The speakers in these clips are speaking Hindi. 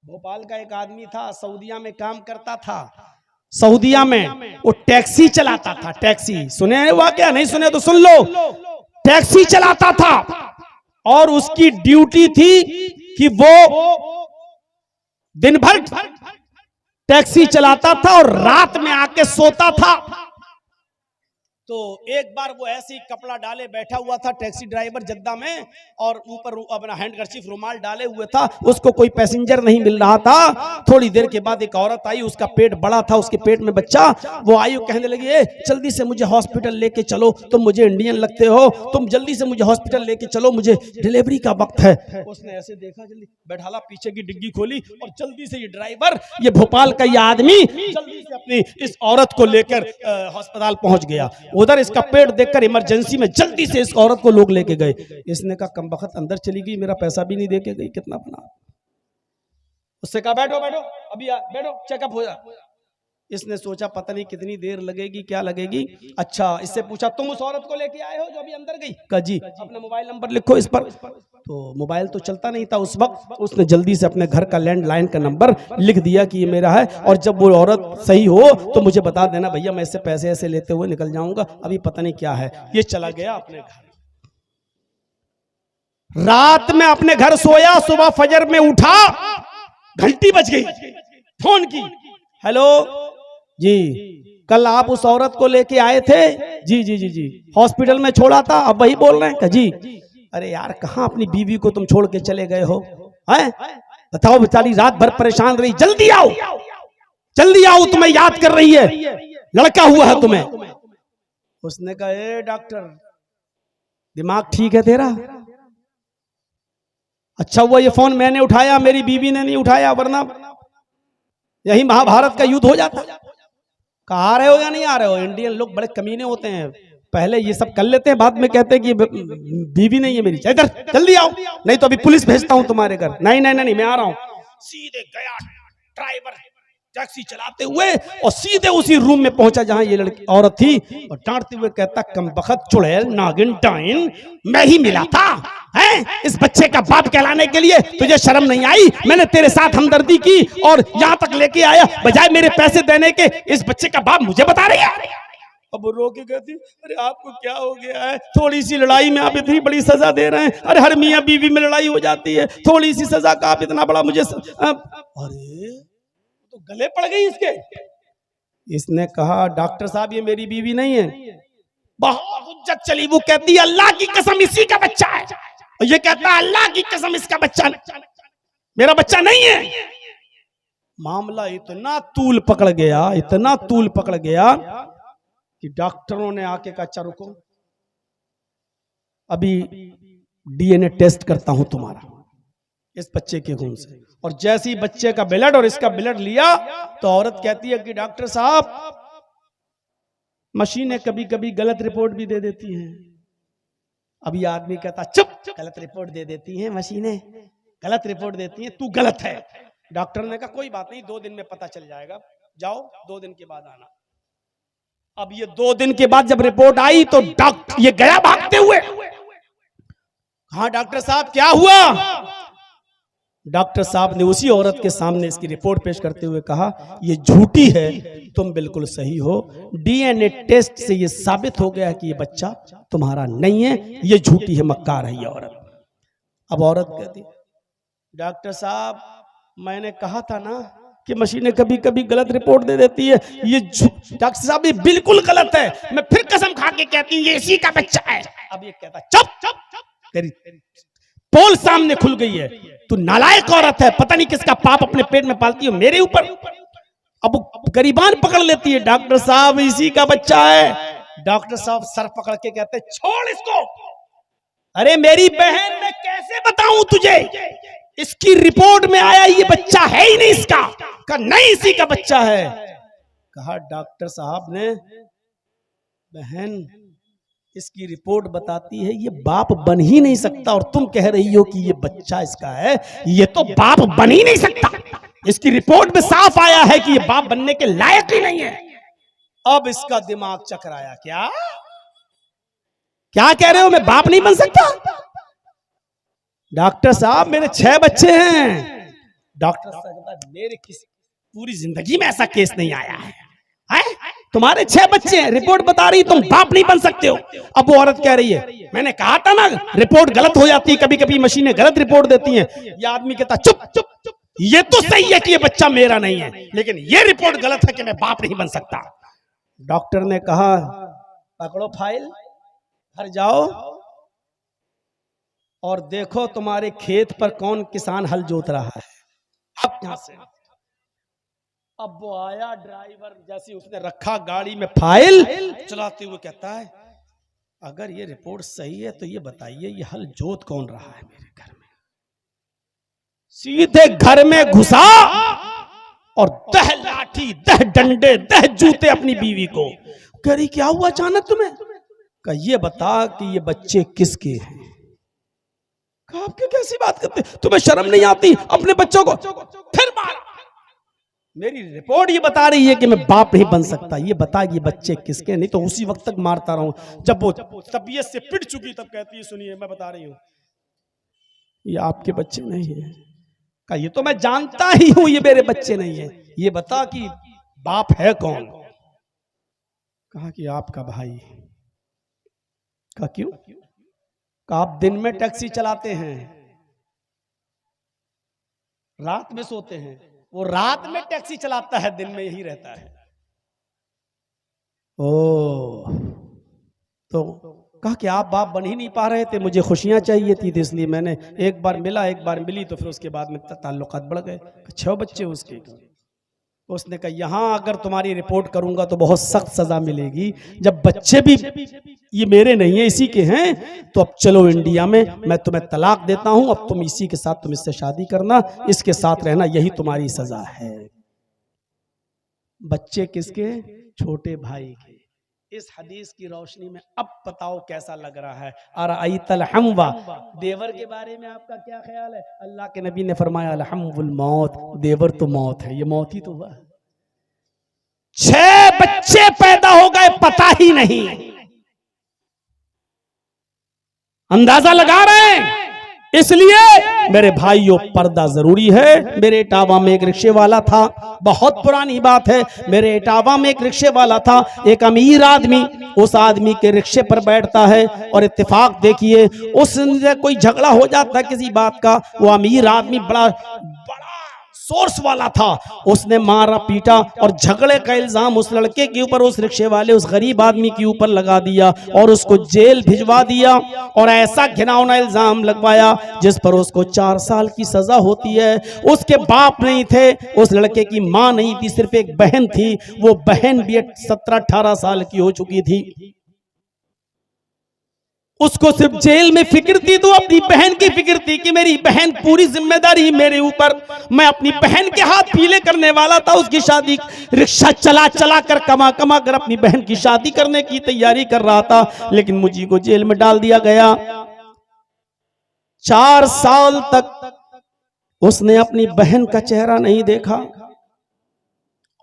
भोपाल का एक आदमी था, सऊदीया में काम करता था। सऊदीया में वो टैक्सी चलाता था। टैक्सी सुने हैं वाकया? नहीं सुने तो सुन लो। टैक्सी चलाता था और उसकी ड्यूटी थी कि वो दिन भर टैक्सी चलाता था और रात में आके सोता था। तो एक बार वो ऐसे ही कपड़ा डाले बैठा हुआ था टैक्सी ड्राइवर जद्दा में, और ऊपर अपना हैंडकरचीफ रुमाल डाले हुए था। उसको कोई पैसेंजर नहीं मिल रहा था। थोड़ी देर के बाद एक औरत आई, उसका पेट बड़ा था, उसके पेट में बच्चा। वो आई, कहने लगी, ए जल्दी से मुझे हॉस्पिटल लेके चलो, तुम मुझे इंडियन लगते हो, तुम जल्दी से मुझे हॉस्पिटल लेके चलो, मुझे डिलीवरी का वक्त है। उसने ऐसे देखा, जल्दी बैठाला, पीछे की डिग्गी खोली और जल्दी से ये ड्राइवर, ये भोपाल का ये आदमी जल्दी से अपनी इस औरत को लेकर अस्पताल पहुंच गया। उधर इसका पेट देखकर इमरजेंसी में जल्दी से इस औरत को लोग लेके गए। इसने कहा कमबख्त अंदर चली गई, मेरा पैसा भी नहीं देके गई, कितना बना। उससे कहा बैठो बैठो, अभी बैठो, चेकअप हो जा। इसने सोचा पता नहीं कितनी देर लगेगी, क्या लगेगी। अच्छा, इससे पूछा तुम उस औरत को लेके आए हो जो अभी अंदर गई? कहा जी। अपना मोबाइल नंबर लिखो इस पर। तो मोबाइल तो चलता नहीं था उस वक्त। उसने जल्दी से अपने घर का लैंडलाइन का नंबर लिख दिया कि ये मेरा है, और जब वो औरत सही हो तो मुझे बता देना भैया, मैं इससे पैसे ऐसे लेते हुए निकल जाऊंगा, अभी पता नहीं क्या है। ये चला गया अपने घर। रात में अपने घर सोया, सुबह फजर में उठा, घंटी बज गई, फोन की, हेलो जी, कल आप उस औरत को लेके आए थे? जी जी जी जी, हॉस्पिटल में छोड़ा था, अब वही बोल रहे हैं? जी। अरे यार, कहां अपनी बीवी को तुम छोड़ के चले गए हो? हैं? बताओ, बेचारी रात भर परेशान रही, जल्दी आओ, जल्दी आओ, तुम्हें याद कर रही है, लड़का हुआ है तुम्हें। उसने कहा, ए डॉक्टर, दिमाग ठीक है तेरा? अच्छा हुआ ये फोन मैंने उठाया, मेरी बीवी ने नहीं उठाया, वरना यही महाभारत का युद्ध हो जाता। कहा आ रहे हो या नहीं आ रहे हो? इंडियन लोग बड़े कमीने होते हैं, पहले ये सब कर लेते हैं, बाद में कहते हैं कि बीवी नहीं है मेरी, इधर जल्दी आओ, नहीं तो अभी पुलिस भेजता हूं तुम्हारे घर। नहीं नहीं नहीं, मैं आ रहा हूं। सीधे गया ड्राइवर टैक्सी चलाते हुए और सीधे उसी रूम में पहुंचा जहां ये लड़की औरत थी, और डांटते हुए कहता, कमबख्त चुड़ैल नागिन डाइन, मैं ही मिला था हैं इस बच्चे का बाप कहलाने के लिए, तुझे शर्म नहीं आई? मैंने तेरे साथ हमदर्दी की और यहां तक लेके आया, बजाय मेरे पैसे देने के इस बच्चे का बाप मुझे बता रही है। अब वो रो के कहती, अरे आपको क्या हो गया है? थोड़ी सी लड़ाई में आप इतनी बड़ी सजा दे रहे हैं। अरे हर मियां बीवी में लड़ाई हो जाती है, थोड़ी सी सजा का आप इतना बड़ा मुझे अरे तो गले पड़ गई इसके। इसने कहा, डॉक्टर साहब ये मेरी बीवी नहीं है। बहुत हुज्जत चली, वो कहती है अल्लाह की कसम इसी का बच्चा है, और ये कहता है अल्लाह की कसम इसका बच्चा मेरा बच्चा नहीं है। मामला इतना तूल पकड़ गया, इतना तूल पकड़ गया कि डॉक्टरों ने आके कहा, अच्छा रुको, अभी डीएनए टेस्ट करता हूं तुम्हारा इस बच्चे के खून से। और जैसे ही बच्चे का ब्लड और इसका ब्लड लिया तो औरत कहती है कि डॉक्टर साहब, मशीनें कभी कभी गलत रिपोर्ट भी दे देती हैं। अभी आदमी कहता, चुप, गलत रिपोर्ट दे देती हैं मशीनें, गलत रिपोर्ट देती हैं, तू गलत है। डॉक्टर ने कहा कोई बात नहीं, 2 दिन में पता चल जाएगा, जाओ 2 दिन के बाद आना। अब ये 2 दिन के बाद जब रिपोर्ट आई तो डॉक्टर ये गया भागते हुए। हाँ डॉक्टर साहब क्या हुआ? डॉक्टर साहब ने उसी औरत के सामने इसकी रिपोर्ट पेश करते हुए कहा, ये झूठी है, तुम बिल्कुल सही हो, डीएनए टेस्ट से ये साबित हो गया कि ये बच्चा तुम्हारा नहीं है, ये झूठी है, मक्कार है ये औरत। अब औरत कहती, डॉक्टर साहब मैंने कहा था ना कि मशीनें कभी कभी गलत रिपोर्ट दे देती है, ये डॉक्टर साहब ये बिल्कुल गलत है, मैं फिर कसम खा के कहती हूँ ये इसी का बच्चा है। अब ये कहता, चुप चुप चुप, तेरी पोल सामने खुल गई है, तू नालायक औरत है, पता नहीं किसका पाप अपने पेट में पालती हो मेरे ऊपर। अब गरीबान पकड़ लेती है, डॉक्टर साहब इसी का बच्चा है। डॉक्टर साहब सर पकड़ के कहते, छोड़ इसको। अरे मेरी बहन, मैं कैसे बताऊं तुझे, इसकी रिपोर्ट में आया ये बच्चा है ही नहीं इसका। कहा नहीं इसी का बच्चा है। कहा डॉक्टर साहब ने, बहन इसकी रिपोर्ट बताती है ये बाप बन ही नहीं सकता, और तुम कह रही हो कि ये बच्चा इसका है, ये तो बाप बन ही नहीं सकता, इसकी रिपोर्ट में साफ आया है कि ये बाप बनने के लायक ही नहीं है। अब इसका दिमाग चकराया, क्या क्या कह रहे हो, मैं बाप नहीं बन सकता? डॉक्टर साहब मेरे 6 बच्चे हैं, डॉक्टर साहब कहता है, मेरे किसी पूरी जिंदगी में ऐसा केस नहीं आया है, तुम्हारे 6 बच्चे हैं, रिपोर्ट बता रही तुम बाप नहीं बन सकते हो। अब वो औरत कह रही है, मैंने कहा था ना रिपोर्ट गलत हो जाती है, कभी कभी मशीनें गलत रिपोर्ट देती हैं। ये आदमी कहता चुप चुप चुप, ये तो सही है कि ये बच्चा मेरा नहीं है, लेकिन ये रिपोर्ट गलत है कि मैं बाप नहीं बन सकता। डॉक्टर ने कहा, पकड़ो फाइल, घर जाओ और देखो तुम्हारे खेत पर कौन किसान हल जोत रहा है। अब यहां से अब वो आया ड्राइवर, जैसे उसने रखा गाड़ी में फाइल, चलाते हुए कहता है, अगर ये रिपोर्ट सही है तो ये बताइए ये हल जोत कौन रहा है मेरे घर में। सीधे घर में घुसा और दह लाठी, दह डंडे, दह जूते अपनी बीवी को। कह रही क्या हुआ अचानक तुम्हें? कहा ये बता कि ये बच्चे किसके हैं। कहा आप कैसी बात करते, तुम्हें शर्म नहीं आती अपने बच्चों को? फिर मारा। मेरी रिपोर्ट ये बता रही है कि मैं बाप नहीं बन सकता, ये बता ये बच्चे किसके, नहीं तो उसी वक्त तक मारता रहूं। जब वो तबीयत से पिट चुकी तब कहती है, सुनिए मैं बता रही हूं ये आपके बच्चे नहीं है। कहा ये तो मैं जानता ही हूं ये मेरे बच्चे नहीं है, ये बता कि बाप है कौन। कहा कि आपका भाई। कहा क्यों? कहा आप दिन में टैक्सी चलाते हैं, रात में सोते हैं। वो रात में टैक्सी चलाता है, दिन में यही रहता है। ओ तो कहा कि आप बाप बन ही नहीं पा रहे थे, मुझे खुशियां चाहिए थी, तो इसलिए मैंने एक बार मिला, एक बार मिली, तो फिर उसके बाद में ताल्लुकात बढ़ गए। 6 बच्चे उसके। उसने कहा यहां अगर तुम्हारी रिपोर्ट करूंगा तो बहुत सख्त सजा मिलेगी, जब बच्चे भी ये मेरे नहीं है इसी के हैं, तो अब चलो इंडिया में मैं तुम्हें तलाक देता हूं, अब तुम इसी के साथ तुम इससे शादी करना, इसके साथ रहना, यही तुम्हारी सजा है। बच्चे किसके? छोटे भाई के। इस हदीस की रोशनी में अब बताओ कैसा लग रहा है। अरअयतल हम्वा, देवर के बारे में आपका क्या ख्याल है? अल्लाह के नबी ने फरमाया अलहम्वुल मौत, देवर तो मौत है, ये मौत ही तो हुआ। 6 बच्चे पैदा हो गए, पता ही नहीं। अंदाजा लगा रहे हैं। इसलिए मेरे भाइयों पर्दा जरूरी है। मेरे इटावा में एक रिक्शे वाला था, बहुत पुरानी बात है, मेरे इटावा में एक रिक्शे वाला था, एक अमीर आदमी उस आदमी के रिक्शे पर बैठता है और इत्तेफाक देखिए उससे कोई झगड़ा हो जाता है किसी बात का। वो अमीर आदमी बड़ा सोर्स वाला था, उसने मारा पीटा और झगड़े का इल्जाम उस लड़के के ऊपर, उस रिक्शे वाले उस गरीब आदमी के ऊपर लगा दिया और उसको जेल भिजवा दिया और ऐसा घिनौना इल्जाम लगवाया जिस पर उसको 4 साल की सजा होती है। उसके बाप नहीं थे, उस लड़के की मां नहीं थी, सिर्फ एक बहन थी। वो बहन भी 17-18 साल की हो चुकी थी। उसको सिर्फ जेल में फिक्र थी, तो अपनी बहन की फिक्र थी कि मेरी बहन, पूरी जिम्मेदारी मेरे ऊपर, मैं अपनी बहन के हाथ पीले करने वाला था। उसकी शादी रिक्शा चला चला कर कमा कमा कर अपनी बहन की शादी करने की तैयारी कर रहा था, लेकिन मुझे को जेल में डाल दिया गया। 4 साल तक उसने अपनी बहन का चेहरा नहीं देखा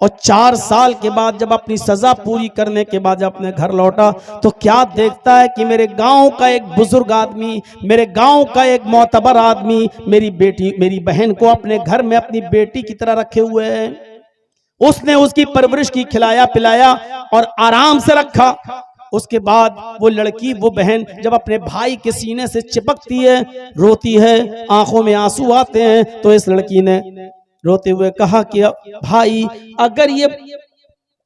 और 4 साल के बाद जब अपनी सजा पूरी करने के बाद जब अपने घर लौटा तो क्या देखता है कि मेरे गांव का एक बुजुर्ग आदमी, मेरे गांव का एक मोतबर आदमी मेरी बहन को अपने घर में अपनी बेटी की तरह रखे हुए है। उसने उसकी परवरिश की, खिलाया पिलाया और आराम से रखा। उसके बाद वो लड़की, वो बहन जब अपने भाई के सीने से चिपकती है, रोती है, आंखों में आंसू आते हैं, तो इस लड़की ने रोते हुए कहा कि भाई अगर ये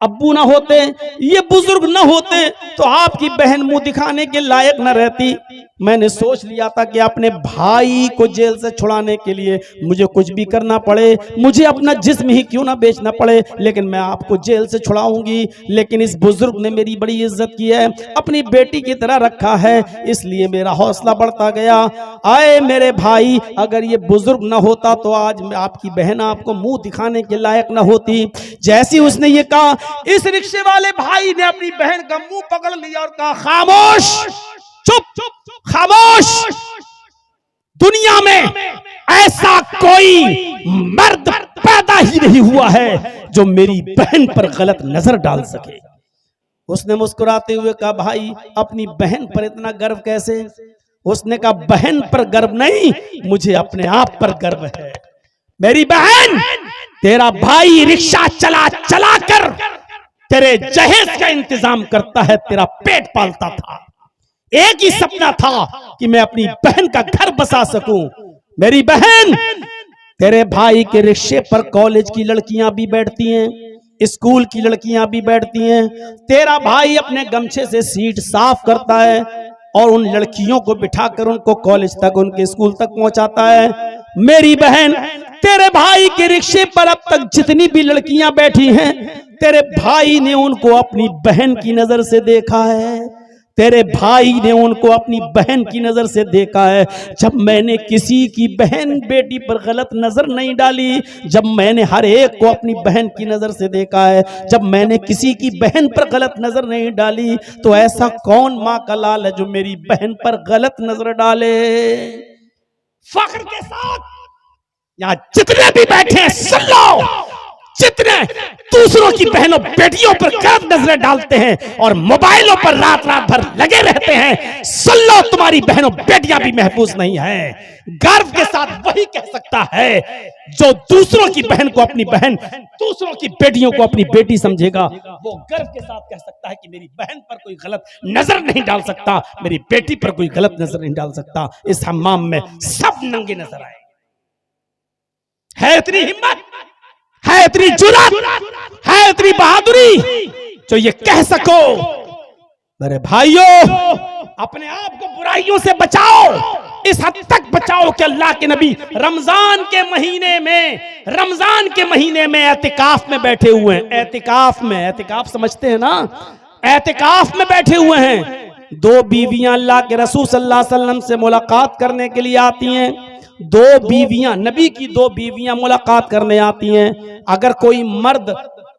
अब्बू ना होते, ये बुजुर्ग ना होते तो आपकी बहन मुंह दिखाने के लायक न रहती। मैंने सोच लिया था कि अपने भाई को जेल से छुड़ाने के लिए मुझे कुछ भी करना पड़े, मुझे अपना जिस्म ही क्यों ना बेचना पड़े, लेकिन मैं आपको जेल से छुड़ाऊंगी। लेकिन इस बुजुर्ग ने मेरी बड़ी इज्जत की है, अपनी बेटी की तरह रखा है, इसलिए मेरा हौसला बढ़ता गया। आए मेरे भाई, अगर ये बुजुर्ग ना होता तो आज आपकी बहन आपको मुंह दिखाने के लायक ना होती। जैसी उसने ये कहा, इस रिक्शे वाले भाई ने अपनी बहन का मुंह पकड़ लिया और कहा खामोश, चुप चुप, खामोश। दुनिया में ऐसा कोई मर्द पैदा ही नहीं हुआ है जो मेरी बहन पर गलत नजर डाल सके। उसने मुस्कुराते हुए कहा भाई अपनी बहन पर इतना गर्व कैसे? उसने कहा बहन पर गर्व नहीं, मुझे अपने आप पर गर्व है। मेरी बहन, तेरा भाई रिक्शा चला चला कर तेरे जहेज का इंतजाम करता है, तेरा पेट पालता था। एक ही सपना था कि मैं अपनी बहन का घर बसा सकूं। मेरी बहन, तेरे भाई के रिक्शे पर कॉलेज की लड़कियां भी बैठती हैं, स्कूल की लड़कियां भी बैठती हैं। तेरा भाई अपने गमछे से सीट साफ करता है और उन लड़कियों को बिठाकर उनको कॉलेज तक, उनके स्कूल तक पहुंचाता है। मेरी बहन, तेरे भाई के रिक्शे पर अब तक जितनी भी लड़कियां बैठी हैं, तेरे भाई ने उनको अपनी बहन की नजर से देखा है। तेरे भाई ने उनको अपनी बहन की नजर से देखा है। जब मैंने किसी की बहन बेटी पर गलत नजर नहीं डाली, जब मैंने हर एक को अपनी बहन की नजर से देखा है, जब मैंने किसी की बहन पर गलत नजर नहीं डाली, तो ऐसा कौन मां का लाल है जो मेरी बहन पर गलत नजर डाले। फख्र के साथ यहां जितने भी बैठे हैं सुन लो, जितने दूसरों की बहनों बेटियों पर गलत नजरें डालते हैं और मोबाइलों पर रात रात भर लगे रहते हैं, सुन लो, तुम्हारी बहनों बेटियां भी महफूज नहीं है। गर्व के साथ वही कह सकता है जो दूसरों की बहन को अपनी बहन, दूसरों की बेटियों को अपनी बेटी समझेगा, वो गर्व के साथ कह सकता है कि मेरी बहन पर कोई गलत नजर नहीं डाल सकता, मेरी बेटी पर कोई गलत नजर नहीं डाल सकता। इस हम्माम में सब नंगे नजर आए। है इतनी हिम्मत, है इतनी जुर्रत, है इतनी बहादुरी जो ये कह सको मेरे भाइयों, अपने आप को बुराइयों से बचाओ, इस हद तक बचाओ कि अल्लाह के नबी रमजान के महीने में एतिकाफ में बैठे हुए हैं। एतिकाफ में, एतिकाफ समझते हैं ना, एतिकाफ में बैठे हुए हैं। दो बीवियां अल्लाह के रसूल सल्लल्लाहु अलैहि वसल्लम से मुलाकात करने के लिए आती हैं। दो बीवियां, नबी की दो बीवियां मुलाकात करने आती हैं। अगर कोई मर्द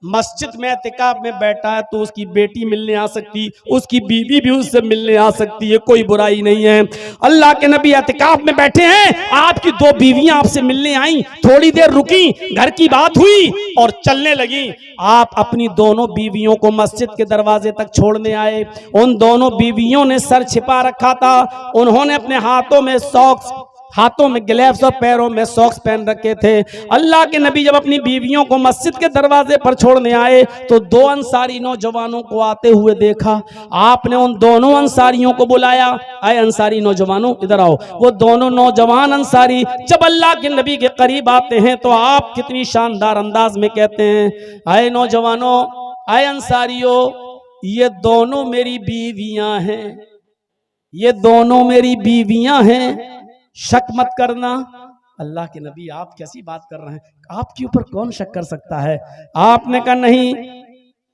मस्जिद में एतिकाफ में बैठा है तो उसकी बेटी मिलने आ सकती, उसकी बीवी भी उससे मिलने आ सकती है, कोई बुराई नहीं है। अल्लाह के नबी एतिकाफ में बैठे हैं, आपकी दो बीवियां आपसे मिलने आई, थोड़ी देर रुकी, घर की बात हुई और चलने लगी। आप अपनी दोनों बीवियों को मस्जिद के दरवाजे तक छोड़ने आए। उन दोनों बीवियों ने सर छिपा रखा था, उन्होंने अपने हाथों में सॉक्स, हाथों में ग्लव्स और पैरों में सॉक्स पहन रखे थे। अल्लाह के नबी जब अपनी बीवियों को मस्जिद के दरवाजे पर छोड़ने आए तो दो अंसारी नौजवानों को आते हुए देखा। आपने उन दोनों अंसारियों को बुलाया, आए अंसारी नौजवानों इधर आओ। वो दोनों नौजवान अंसारी जब अल्लाह के नबी के करीब आते हैं तो आप कितनी शानदार अंदाज में कहते हैं, आए नौजवानों, आए अंसारियों, ये दोनों मेरी बीवियां हैं, ये दोनों मेरी बीवियां हैं, शक मत करना। अल्लाह के नबी, आप कैसी बात कर रहे हैं, आपके ऊपर कौन शक कर सकता है। आपने कहा नहीं,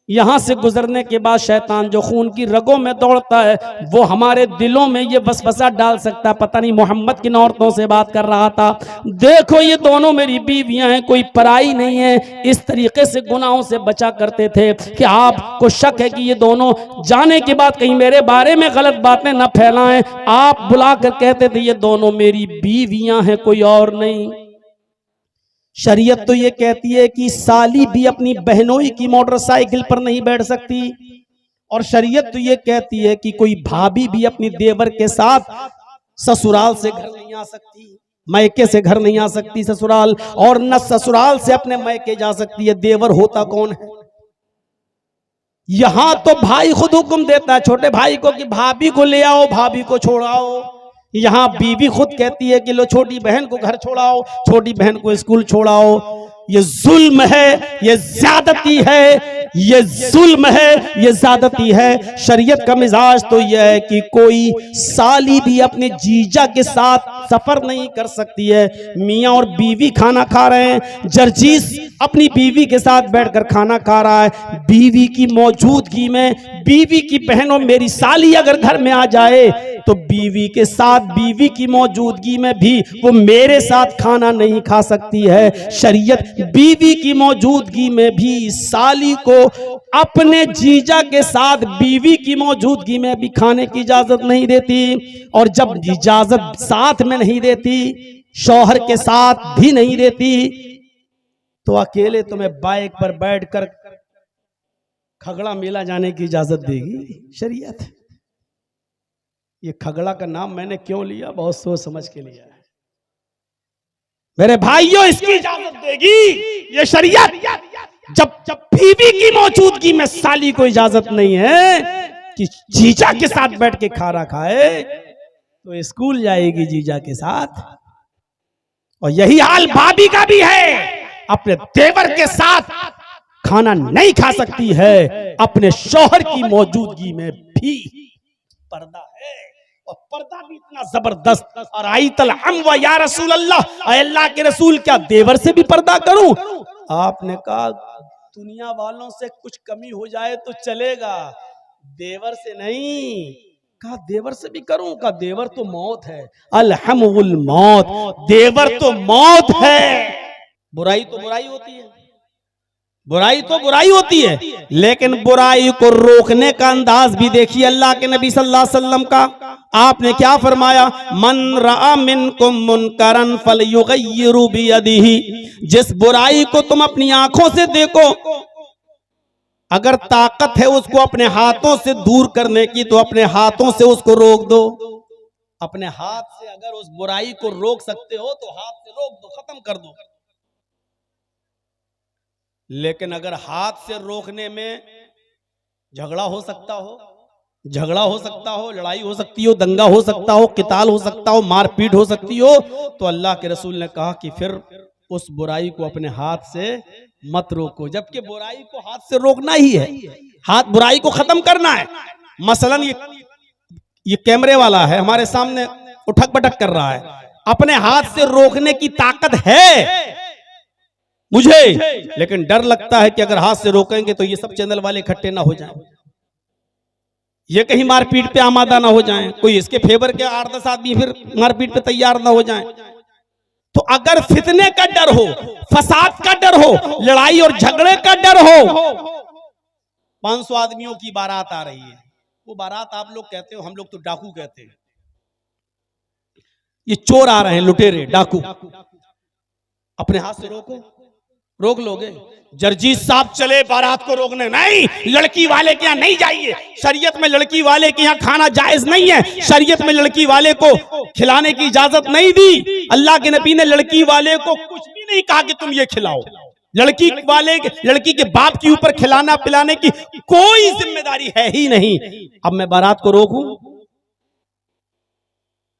यहां से गुजरने के बाद शैतान जो खून की रगों में दौड़ता है वो हमारे दिलों में ये वसवसा डाल सकता है। पता नहीं मोहम्मद किन औरतों से बात कर रहा था। देखो ये दोनों मेरी बीवियां हैं, कोई पराई नहीं है। इस तरीके से गुनाहों से बचा करते थे कि आपको शक है कि ये दोनों जाने के बाद कहीं मेरे बारे में गलत बातें न फैलाएं। आप बुलाकर कहते थे ये दोनों मेरी बीवियां हैं, कोई और नहीं। शरीयत तो ये कहती है कि साली भी अपनी बहनोई की मोटरसाइकिल पर नहीं बैठ सकती, और शरीयत तो ये कहती है कि कोई भाभी भी अपनी देवर के साथ ससुराल से घर नहीं आ सकती, मैके से घर नहीं आ सकती ससुराल, और न ससुराल से अपने मैके जा सकती है। देवर होता कौन है? यहां तो भाई खुद हुक्म देता है छोटे भाई को कि भाभी को ले आओ, भाभी को छोड़ाओ। यहां बीवी खुद कहती है कि लो छोटी बहन को घर छोड़ाओ, छोटी बहन को स्कूल छोड़ाओ। ये जुल्म है, ये ज्यादती है, ये जुल्म है, ये ज्यादती है। शरीयत का मिजाज तो यह है कि कोई साली भी अपने जीजा के साथ सफर नहीं कर सकती है। मियाँ और बीवी खाना खा रहे हैं, जर्जीस अपनी बीवी के साथ बैठकर खाना खा रहा है, बीवी की मौजूदगी में बीवी की बहनों मेरी साली अगर घर में आ जाए तो बीवी के साथ बीवी की मौजूदगी में भी वो मेरे साथ खाना नहीं खा सकती है। शरीयत बीवी की मौजूदगी में भी साली को अपने जीजा के साथ बीवी की मौजूदगी में भी खाने की इजाजत नहीं देती, और जब इजाजत साथ में नहीं देती, शौहर के साथ भी नहीं देती, तो अकेले तुम्हें बाइक पर बैठकर खगड़ा मेला जाने की इजाजत देगी शरीयत। ये खगड़ा का नाम मैंने क्यों लिया, बहुत सोच समझ के लिया है। मेरे भाइयों, इसकी इजाजत देगी ये शरीयत। जब जब बीवी की मौजूदगी में साली को इजाजत नहीं है कि जीजा के साथ बैठ के खाना खाए, तो स्कूल जाएगी जीजा के साथ। और यही हाल भाभी का भी है, अपने देवर के साथ खाना नहीं खा सकती है, अपने शौहर की मौजूदगी में भी पर्दा है। और पर्दा भी इतना जबरदस्त। और आई तल हम व या रसूल अल्लाह, अल्लाह के रसूल, क्या देवर से भी पर्दा करूं? आपने कहा दुनिया वालों से कुछ कमी हो जाए तो चलेगा, देवर से नहीं। कहा देवर से भी करूं? कहा देवर तो मौत है, अलहमुल मौत, देवर तो मौत है। बुराई तो बुराई होती है, बुराई तो बुराई होती है, लेकिन बुराई को रोकने का अंदाज भी देखिए अल्लाह के नबी सल्लल्लाहु अलैहि वसल्लम का। आपने क्या फरमाया? मन रआ मिनकुम मुनकरन फलयुगय्यिरु बियदिही। जिस बुराई को तुम अपनी आंखों से देखो, अगर ताकत है उसको अपने हाथों से दूर करने की, तो अपने हाथों से उसको रोक दो। अपने हाथ से अगर उस बुराई को रोक सकते हो तो हाथ से रोक दो, खत्म कर दो। लेकिन अगर हाथ से रोकने में झगड़ा हो सकता हो, लड़ाई हो सकती हो, दंगा हो सकता हो, किताल हो सकता हो, मारपीट हो सकती हो, तो अल्लाह के रसूल ने कहा कि फिर उस बुराई को अपने हाथ से मत रोको। जबकि बुराई को हाथ से रोकना ही है, हाथ बुराई को खत्म करना है। मसलन ये कैमरे वाला है हमारे सामने, उठक पटक कर रहा है, अपने हाथ से रोकने की ताकत है मुझे, लेकिन डर लगता है कि अगर हाथ से रोकेंगे तो ये सब चैनल वाले इकट्ठे ना हो जाएं, ये कहीं मारपीट पे आमादा ना हो जाएं, कोई इसके फेवर के 8-10 आदमी फिर मारपीट पे तैयार ना हो जाएं। तो अगर फितने का डर हो, फसाद का डर हो, लड़ाई और झगड़े का डर हो, 500 आदमियों की बारात आ रही है, वो बारात आप लोग कहते हो, हम लोग तो डाकू कहते हैं, ये चोर आ रहे हैं, लुटेरे डाकू, अपने हाथ से रोको, रोक लोगे? जर्जीस साहब चले बारात को रोकने, नहीं, लड़की वाले के यहाँ नहीं जाइए, शरीयत में लड़की वाले के यहाँ खाना जायज नहीं है, शरीयत में लड़की वाले को खिलाने की इजाजत नहीं दी। अल्लाह के नबी ने लड़की वाले को कुछ भी नहीं कहा कि तुम ये खिलाओ। लड़की के बाप के ऊपर खिलाना पिलाने की कोई जिम्मेदारी है ही नहीं। अब मैं बारात को रोकूं?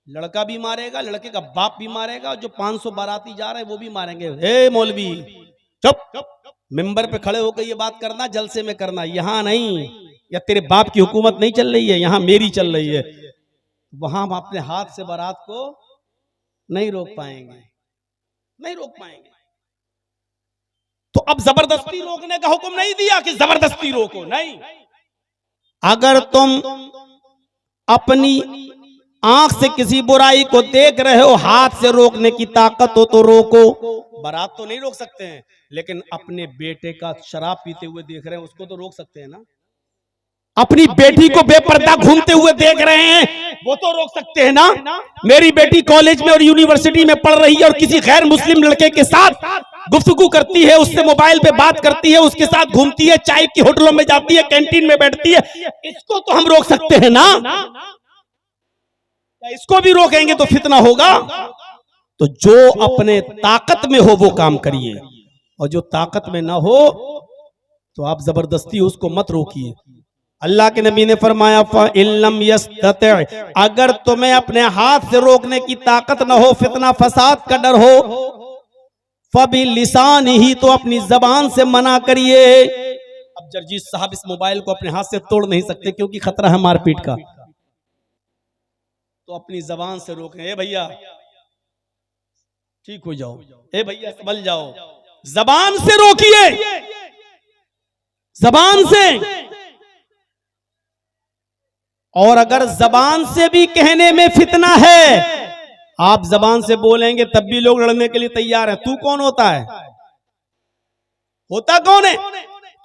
लड़का भी मारेगा, लड़के का बाप भी मारेगा, जो 500 बाराती जा रहे हैं वो भी मारेंगे। हे मौलवी चुप, मिंबर पे खड़े होकर ये बात करना, जलसे में करना, यहां नहीं, या तेरे बाप की हुकूमत नहीं चल रही है, यहां मेरी चल रही है। वहां हम अपने हाथ से बारात को नहीं रोक पाएंगे, नहीं रोक पाएंगे। तो अब जबरदस्ती रोकने का हुक्म नहीं दिया कि जबरदस्ती रोको, नहीं। अगर तुम अपनी आंख से किसी बुराई को देख रहे हो, हाथ से रोकने की ताकत हो तो रोको। बारात तो नहीं रोक सकते हैं, लेकिन अपने बेटे का शराब पीते हुए देख रहे हैं, उसको तो रोक सकते हैं ना। अपनी बेटी को बेपर्दा घूमते हुए देख रहे हैं, वो तो रोक सकते हैं ना। मेरी बेटी कॉलेज में और यूनिवर्सिटी में पढ़ रही है और किसी गैर मुस्लिम लड़के के साथ गुफ्तगू करती है, उससे मोबाइल पे बात करती है, उसके साथ घूमती है, चाय की होटलों में जाती है, कैंटीन में बैठती है, इसको तो हम रोक सकते हैं ना। इसको भी रोकेंगे तो फितना होगा। तो जो अपने ताकत में हो वो काम करिए, और जो ताकत में ना हो तो आप जबरदस्ती उसको मत रोकिए। अल्लाह के नबी ने फरमाया फ़इल्लम यस्तति, अगर तुम्हें अपने हाथ से रोकने की ताकत ना हो, फितना फसाद का डर हो, फ़बिलिसानिही, तो अपनी जबान से मना करिए। अब जर्जीस साहब इस मोबाइल को अपने हाथ से तोड़ नहीं सकते क्योंकि खतरा है मारपीट का, तो अपनी जबान से रोकें। ए भैया ठीक हो जाओ, ए भैया संभल जाओ, जबान से रोकिए, जबान से। और अगर जबान से भी कहने में फितना है, आप जबान से बोलेंगे तब भी लोग लड़ने के लिए तैयार हैं। तू कौन होता है? होता कौन है?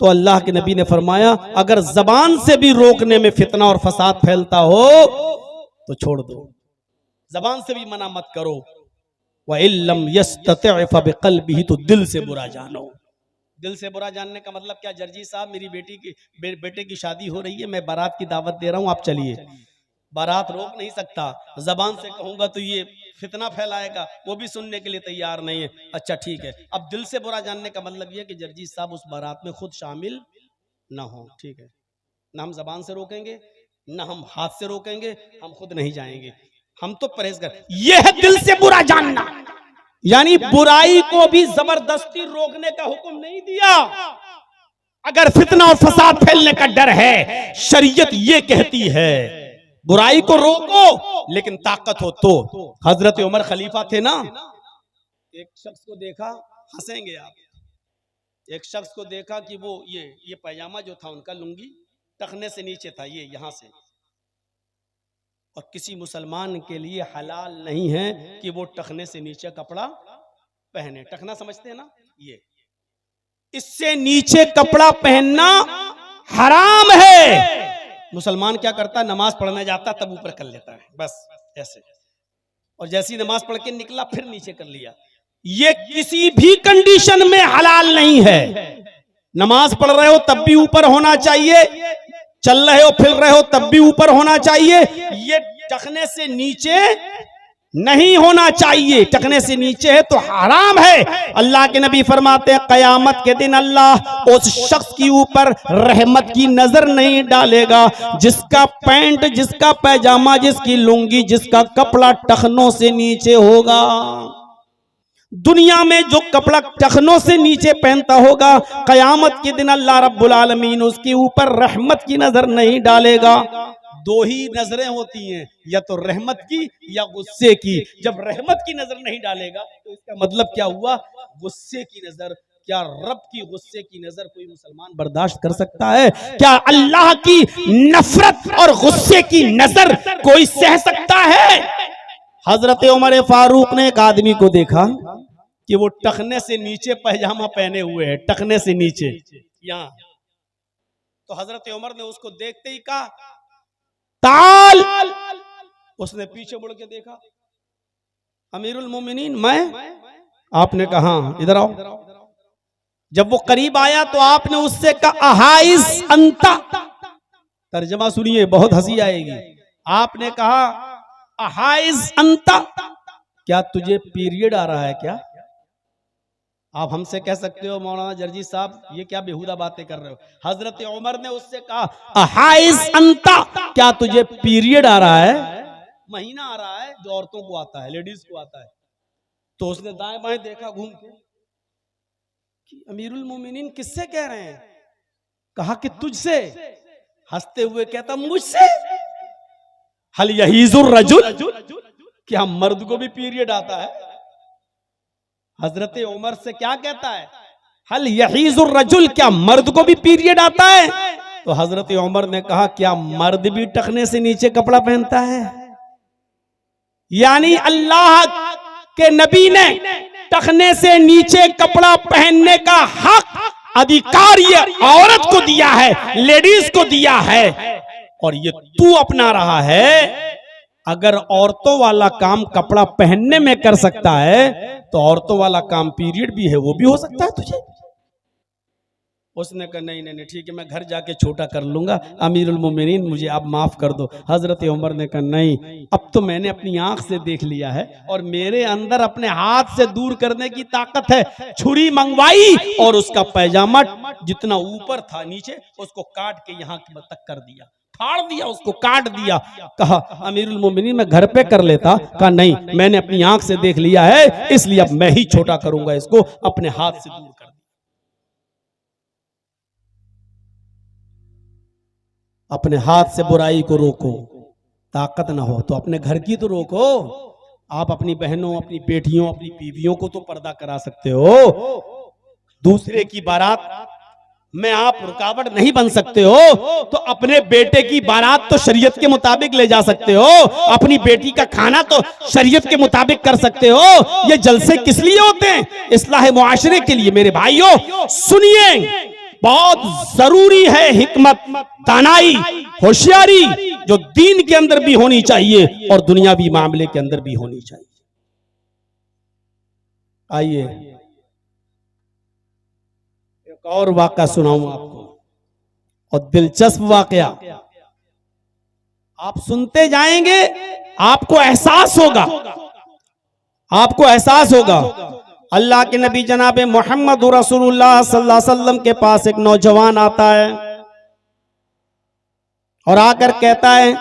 तो अल्लाह के नबी ने फरमाया अगर जबान से भी रोकने में फितना और फसाद फैलता हो तो छोड़ दो, जबान से भी मना मत करो। वइल्लम यस्तति फबिक़ल्बिही, तो दिल से बुरा जानो। दिल से बुरा जानने का मतलब क्या? जर्जी साहब मेरी बेटे की शादी हो रही है, मैं बारात की दावत दे रहा हूं, आप चलिए। बारात रोक नहीं सकता, जबान से कहूंगा तो ये फितना फैलाएगा, वो भी सुनने के लिए तैयार नहीं है। अच्छा ठीक है, अब दिल से बुरा जानने का मतलब ये कि जर्जी साहब उस बारात में खुद शामिल ना हो, ठीक है, ना हम जबान से रोकेंगे ना हम हाथ से रोकेंगे, हम खुद नहीं जाएंगे, हम तो परहेज कर। यह है दिल से बुरा जानना, यानी बुराई को भी जबरदस्ती रोकने का हुक्म नहीं दिया। अगर फितना और फसाद फैलने का डर है, शरीयत ये कहती है बुराई को रोको, लेकिन ताकत हो तो। हजरत उमर खलीफा थे ना, एक शख्स को देखा, हंसेंगे आप, एक शख्स को देखा कि वो ये पैजामा जो था उनका, लुंगी टखने से नीचे था, ये यहां से, और किसी मुसलमान के लिए हलाल नहीं है कि वो टखने से नीचे कपड़ा पहने। टखना समझते हैं ना, ये इससे नीचे कपड़ा पहनना हराम है। मुसलमान क्या करता है, नमाज पढ़ने जाता तब ऊपर कर लेता है, बस ऐसे, और जैसी नमाज पढ़ के निकला फिर नीचे कर लिया। ये किसी भी कंडीशन में हलाल नहीं है। नमाज पढ़ रहे हो तब भी ऊपर होना चाहिए, चल रहे हो फिर रहे हो तब भी ऊपर होना चाहिए। ये टखने से नीचे नहीं होना चाहिए, टखने से नीचे है तो हराम है। अल्लाह के नबी फरमाते हैं कयामत के दिन अल्लाह उस शख्स के ऊपर रहमत की नजर नहीं डालेगा जिसका पैंट, जिसका पैजामा, जिसकी लुंगी, जिसका कपड़ा टखनों से नीचे होगा। दुनिया में जो कपड़ा टखनों से नीचे पहनता होगा, कयामत के दिन अल्लाह रब्बुल आलमीन उसके ऊपर रहमत की नजर नहीं डालेगा। दो ही नजरें होती हैं, या तो रहमत की या गुस्से की। जब रहमत की नजर नहीं डालेगा तो इसका मतलब क्या हुआ, गुस्से की नजर। क्या रब की गुस्से की नजर कोई मुसलमान बर्दाश्त कर सकता है? क्या अल्लाह की नफरत और गुस्से की नजर कोई सह सकता है? हजरत उमर फारूक ने एक आदमी को देखा कि वो टखने से नीचे पैजामा पहने हुए है, टखने से नीचे यहां, तो हजरत उमर ने उसको देखते ही कहा ताल। उसने पीछे मुड़ के देखा, अमीरुल मोमिनीन मैं? आपने कहा इधर आओ। जब वो करीब आया तो आपने उससे कहा अहाइस अंता। तर्जमा सुनिए, बहुत हंसी आएगी। आपने कहा अहाइस अंता, क्या तुझे पीरियड आ रहा है क्या? आप हमसे कह सकते हो मौलाना जर्जी साहब ये क्या बेहुदा बातें कर रहे हो। हजरत उमर ने उससे कहा अहाइस अंता, क्या तुझे पीरियड आ रहा है? महीना आ रहा है जो औरतों को आता है, लेडीज को आता है। तो उसने दाएं बाएं देखा घूम के कि अमीरुल मोमिनीन किससे कह रहे हैं? कहा कि तुझसे। हंसते हुए कहता मुझसे? हल यहीजुर रजुल, क्या मर्द को भी पीरियड आता है? हजरत उमर से क्या कहता है, हल यहीजुर रजुल, क्या मर्द को भी पीरियड आता है? तो हजरत उमर ने कहा क्या मर्द भी टखने से नीचे कपड़ा पहनता है? यानी अल्लाह के नबी ने टखने से नीचे कपड़ा पहनने का हक, अधिकार ये औरत को दिया है, लेडीज को दिया है, और ये तू अपना रहा है। अगर औरतों वाला काम कपड़ा पहनने में कर सकता है तो औरतों वाला काम पीरियड भी है, वो भी हो सकता है तुझे। उसने कहा नहीं नहीं नहीं ठीक है, मैं घर जाके छोटा कर लूंगा, अमीरुल मोमिनीन मुझे आप माफ कर दो। हजरत उमर ने कहा नहीं, अब तो मैंने अपनी आंख से देख लिया है और मेरे अंदर अपने हाथ से दूर करने की ताकत है। छुरी मंगवाई और उसका पैजामा जितना ऊपर था नीचे उसको काट के यहाँ तक कर दिया, फाड़ दिया, उसको काट दिया। कहा अमीरुल मोमिनीन मैं घर पे कर लेता। कहा नहीं, मैंने अपनी आंख से देख लिया है, इसलिए अब मैं ही छोटा करूंगा इसको, अपने हाथ से दूर कर दिया। अपने हाथ से बुराई को रोको, ताकत ना हो तो अपने घर की तो रोको। आप अपनी बहनों, अपनी बेटियों, अपनी बीवियों को तो पर्दा करा सकते हो, दूसरे की बारात में आप रुकावट नहीं बन सकते हो। तो अपने बेटे की बारात तो शरीयत के मुताबिक ले जा सकते हो, अपनी बेटी का खाना तो शरीयत के मुताबिक कर सकते हो। ये जलसे किस लिए होते हैं? इस्लाह मुआशरे के लिए। मेरे भाइयों सुनिए, बहुत जरूरी है हिकमत, दानाई, होशियारी जो दीन के अंदर भी होनी चाहिए और दुनियावी मामले के अंदर भी होनी चाहिए। आइए एक और वाक़या सुनाऊं आपको, और दिलचस्प वाक़या। आप सुनते जाएंगे, आपको एहसास होगा, आपको एहसास होगा। अल्लाह के नबी जनाब मोहम्मद रसूलुल्लाह सल्लल्लाहु अलैहि वसल्लम के पास एक नौजवान आता है और आकर कहता है,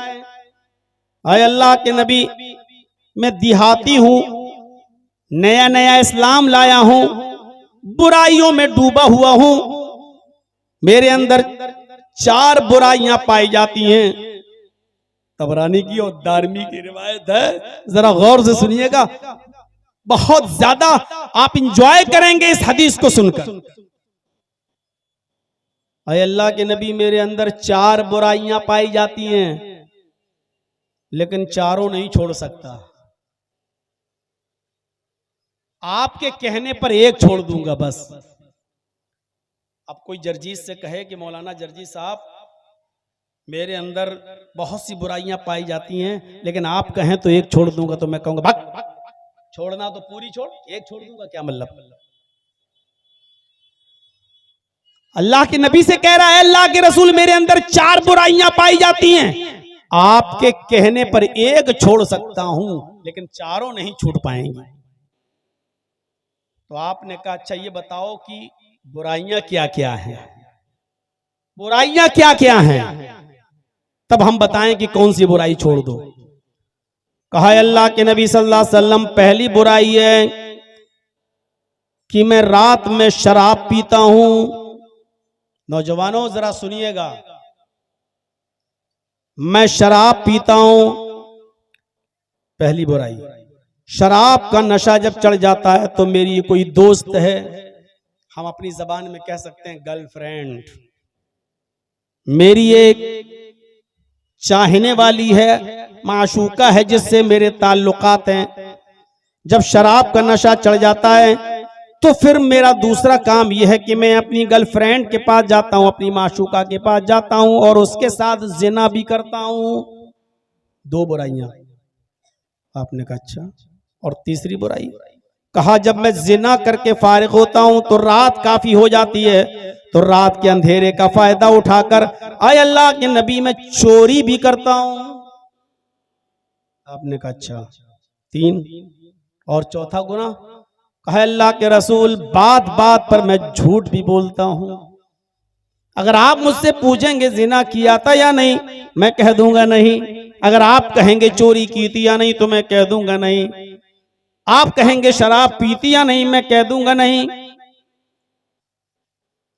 अय अल्लाह के नबी, मैं देहाती हूं, नया नया इस्लाम लाया हूं, बुराइयों में डूबा हुआ हूं, मेरे अंदर 4 बुराइयां पाई जाती हैं। तबरानी की और दारमी की रिवायत है, जरा गौर से सुनिएगा, बहुत ज्यादा आप इंजॉय करेंगे इस हदीस को सुनकर। अय अल्लाह के नबी, मेरे अंदर 4 बुराइयां पाई जाती हैं, लेकिन चारों नहीं छोड़ सकता। आपके कहने पर एक छोड़ दूंगा बस। अब कोई जर्जीस से कहे कि मौलाना जर्जीस साहब, मेरे अंदर बहुत सी बुराइयां पाई जाती हैं, लेकिन आप कहें तो एक छोड़ दूंगा, तो मैं कहूंगा भाग, छोड़ना तो पूरी छोड़, एक छोड़ दूंगा क्या मतलब? अल्लाह के नबी से कह रहा है, अल्लाह के रसूल, मेरे अंदर 4 बुराइयां पाई जाती हैं, आपके कहने पर एक छोड़ सकता हूं, लेकिन चारों नहीं छूट पाएंगे। तो आपने कहा, अच्छा ये बताओ कि बुराइयां क्या क्या हैं, बुराइयां क्या क्या हैं, तब हम बताएं कि कौन सी बुराई छोड़ दो। कहा अल्लाह के नबी सल्लल्लाहु अलैहि वसल्लम, पहली बुराई है कि मैं रात में शराब पीता हूं। नौजवानों जरा सुनिएगा, मैं शराब पीता हूं, पहली बुराई। शराब का नशा जब चढ़ जाता है तो मेरी कोई दोस्त है, हम अपनी जबान में कह सकते हैं गर्लफ्रेंड, मेरी एक चाहने वाली है, माशूका है, जिससे मेरे ताल्लुकात हैं। जब शराब का नशा चढ़ जाता है तो फिर मेरा दूसरा काम यह है कि मैं अपनी गर्लफ्रेंड के पास जाता हूं, अपनी माशूका के पास जाता हूं और उसके साथ जिना भी करता हूं। 2 बुराइयां। आपने कहा अच्छा, और तीसरी बुराई? कहा जब मैं जिना करके फारिग होता हूं तो रात काफी हो जाती है, तो रात के अंधेरे का फायदा उठाकर, आय अल्लाह के नबी, मैं चोरी भी करता हूं। आपने कहा अच्छा, 3, और चौथा गुनाह? कहा अल्लाह के रसूल, बात बात पर मैं झूठ भी बोलता हूं। अगर आप मुझसे पूछेंगे जिना किया था या नहीं, मैं कह दूंगा नहीं। अगर आप कहेंगे चोरी की थी या नहीं, तो मैं कह दूंगा नहीं। आप कहेंगे शराब पीती या नहीं, मैं कह दूंगा नहीं।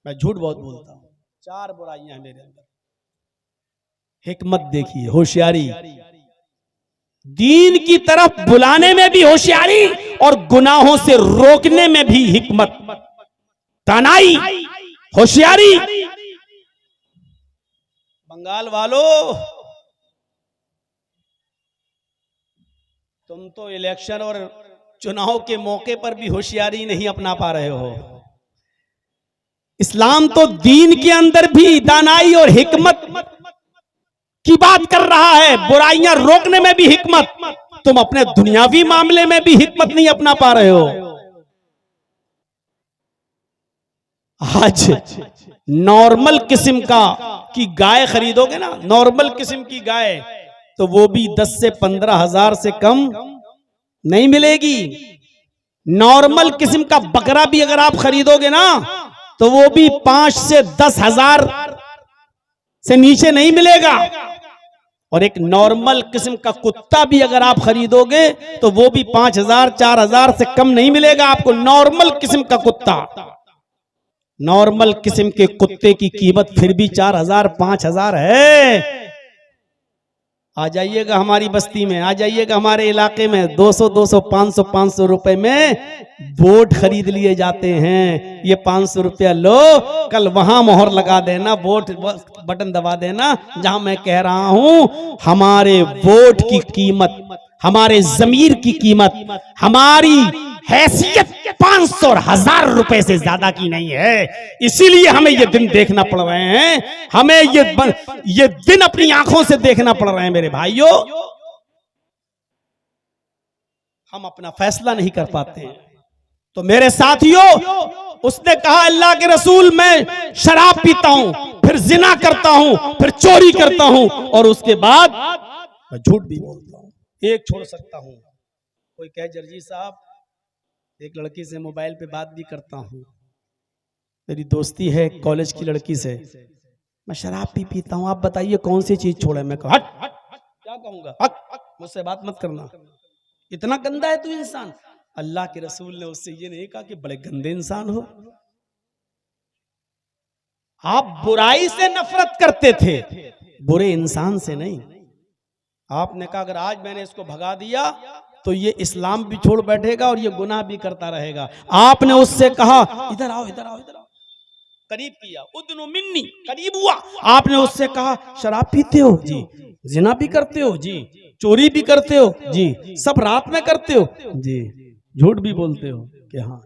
मैं झूठ बहुत बोलता हूं। 4 बुराइयां हैं मेरे अंदर। हिकमत देखिए, होशियारी, दीन की तरफ बुलाने में भी होशियारी और गुनाहों से रोकने में भी हिकमत, दानाई, होशियारी। बंगाल वालों, तुम तो इलेक्शन और चुनाव के मौके पर भी होशियारी नहीं अपना पा रहे हो। इस्लाम तो दीन के अंदर भी दानाई और हिकमत की बात कर रहा है, बुराइयां रोकने में भी हिकमत। तुम अपने दुनियावी मामले में भी हिकमत नहीं अपना पा रहे हो। आज नॉर्मल किस्म की गाय खरीदोगे ना, नॉर्मल किस्म की गाय, तो वो भी 10 से 15 हजार से कम नहीं मिलेगी। नॉर्मल किस्म का बकरा भी अगर आप खरीदोगे ना, तो वो भी 5 से 10 हजार से नीचे नहीं मिलेगा। और एक नॉर्मल किस्म का कुत्ता भी अगर आप खरीदोगे तो वो भी 5000 4000 से कम नहीं मिलेगा आपको। नॉर्मल किस्म का कुत्ता, नॉर्मल किस्म के कुत्ते की कीमत फिर भी 4000 5000 है। आ जाइएगा हमारी बस्ती में, आ जाइएगा हमारे इलाके में, 200 200 500 500 रुपए में वोट खरीद लिए जाते हैं। ये 500 रुपया लो, कल वहां मोहर लगा देना, वोट बटन दबा देना जहां मैं कह रहा हूं। हमारे वोट की कीमत, हमारे जमीर की कीमत, हमारी हैसियत 500 और 1000 रुपए से ज्यादा की नहीं है। इसीलिए हमें ये दिन देखना पड़ रहे हैं, हमें ये दिन अपनी आंखों से देखना पड़ रहे हैं। मेरे भाइयों, हम अपना फैसला नहीं कर पाते हैं। तो मेरे साथियों, उसने कहा अल्लाह के रसूल, मैं शराब पीता हूं, फिर जिना करता हूं, फिर चोरी करता हूं, और उसके बाद मैं झूठ भी बोलता हूँ, एक छोड़ सकता हूँ। कोई कहे जर्जी साहब एक लड़की से मोबाइल पे बात भी करता हूँ, मेरी दोस्ती है कॉलेज की लड़की से, मैं शराब भी पीता हूँ, आप बताइए कौन सी चीज छोड़े। मैं कहा हट हट क्या कहूंगा, हट मुझसे बात मत करना, इतना गंदा है तू इंसान। अल्लाह के रसूल ने उससे ये नहीं कहा कि बड़े गंदे इंसान हो। आप बुराई से नफरत करते थे, बुरे इंसान से नहीं। आपने कहा अगर आज मैंने इसको भगा दिया तो ये इस्लाम भी छोड़ बैठेगा और ये गुनाह भी करता रहेगा। आपने उससे कहा इधर आओ इधर आओ इधर आओ, करीब किया, उदनु मिन्नी, करीब हुआ। आपने उससे कहा शराब पीते हो जी, जिना भी करते हो जी, चोरी भी करते हो जी, सब रात में करते हो जी, झूठ भी बोलते हो कि हाँ,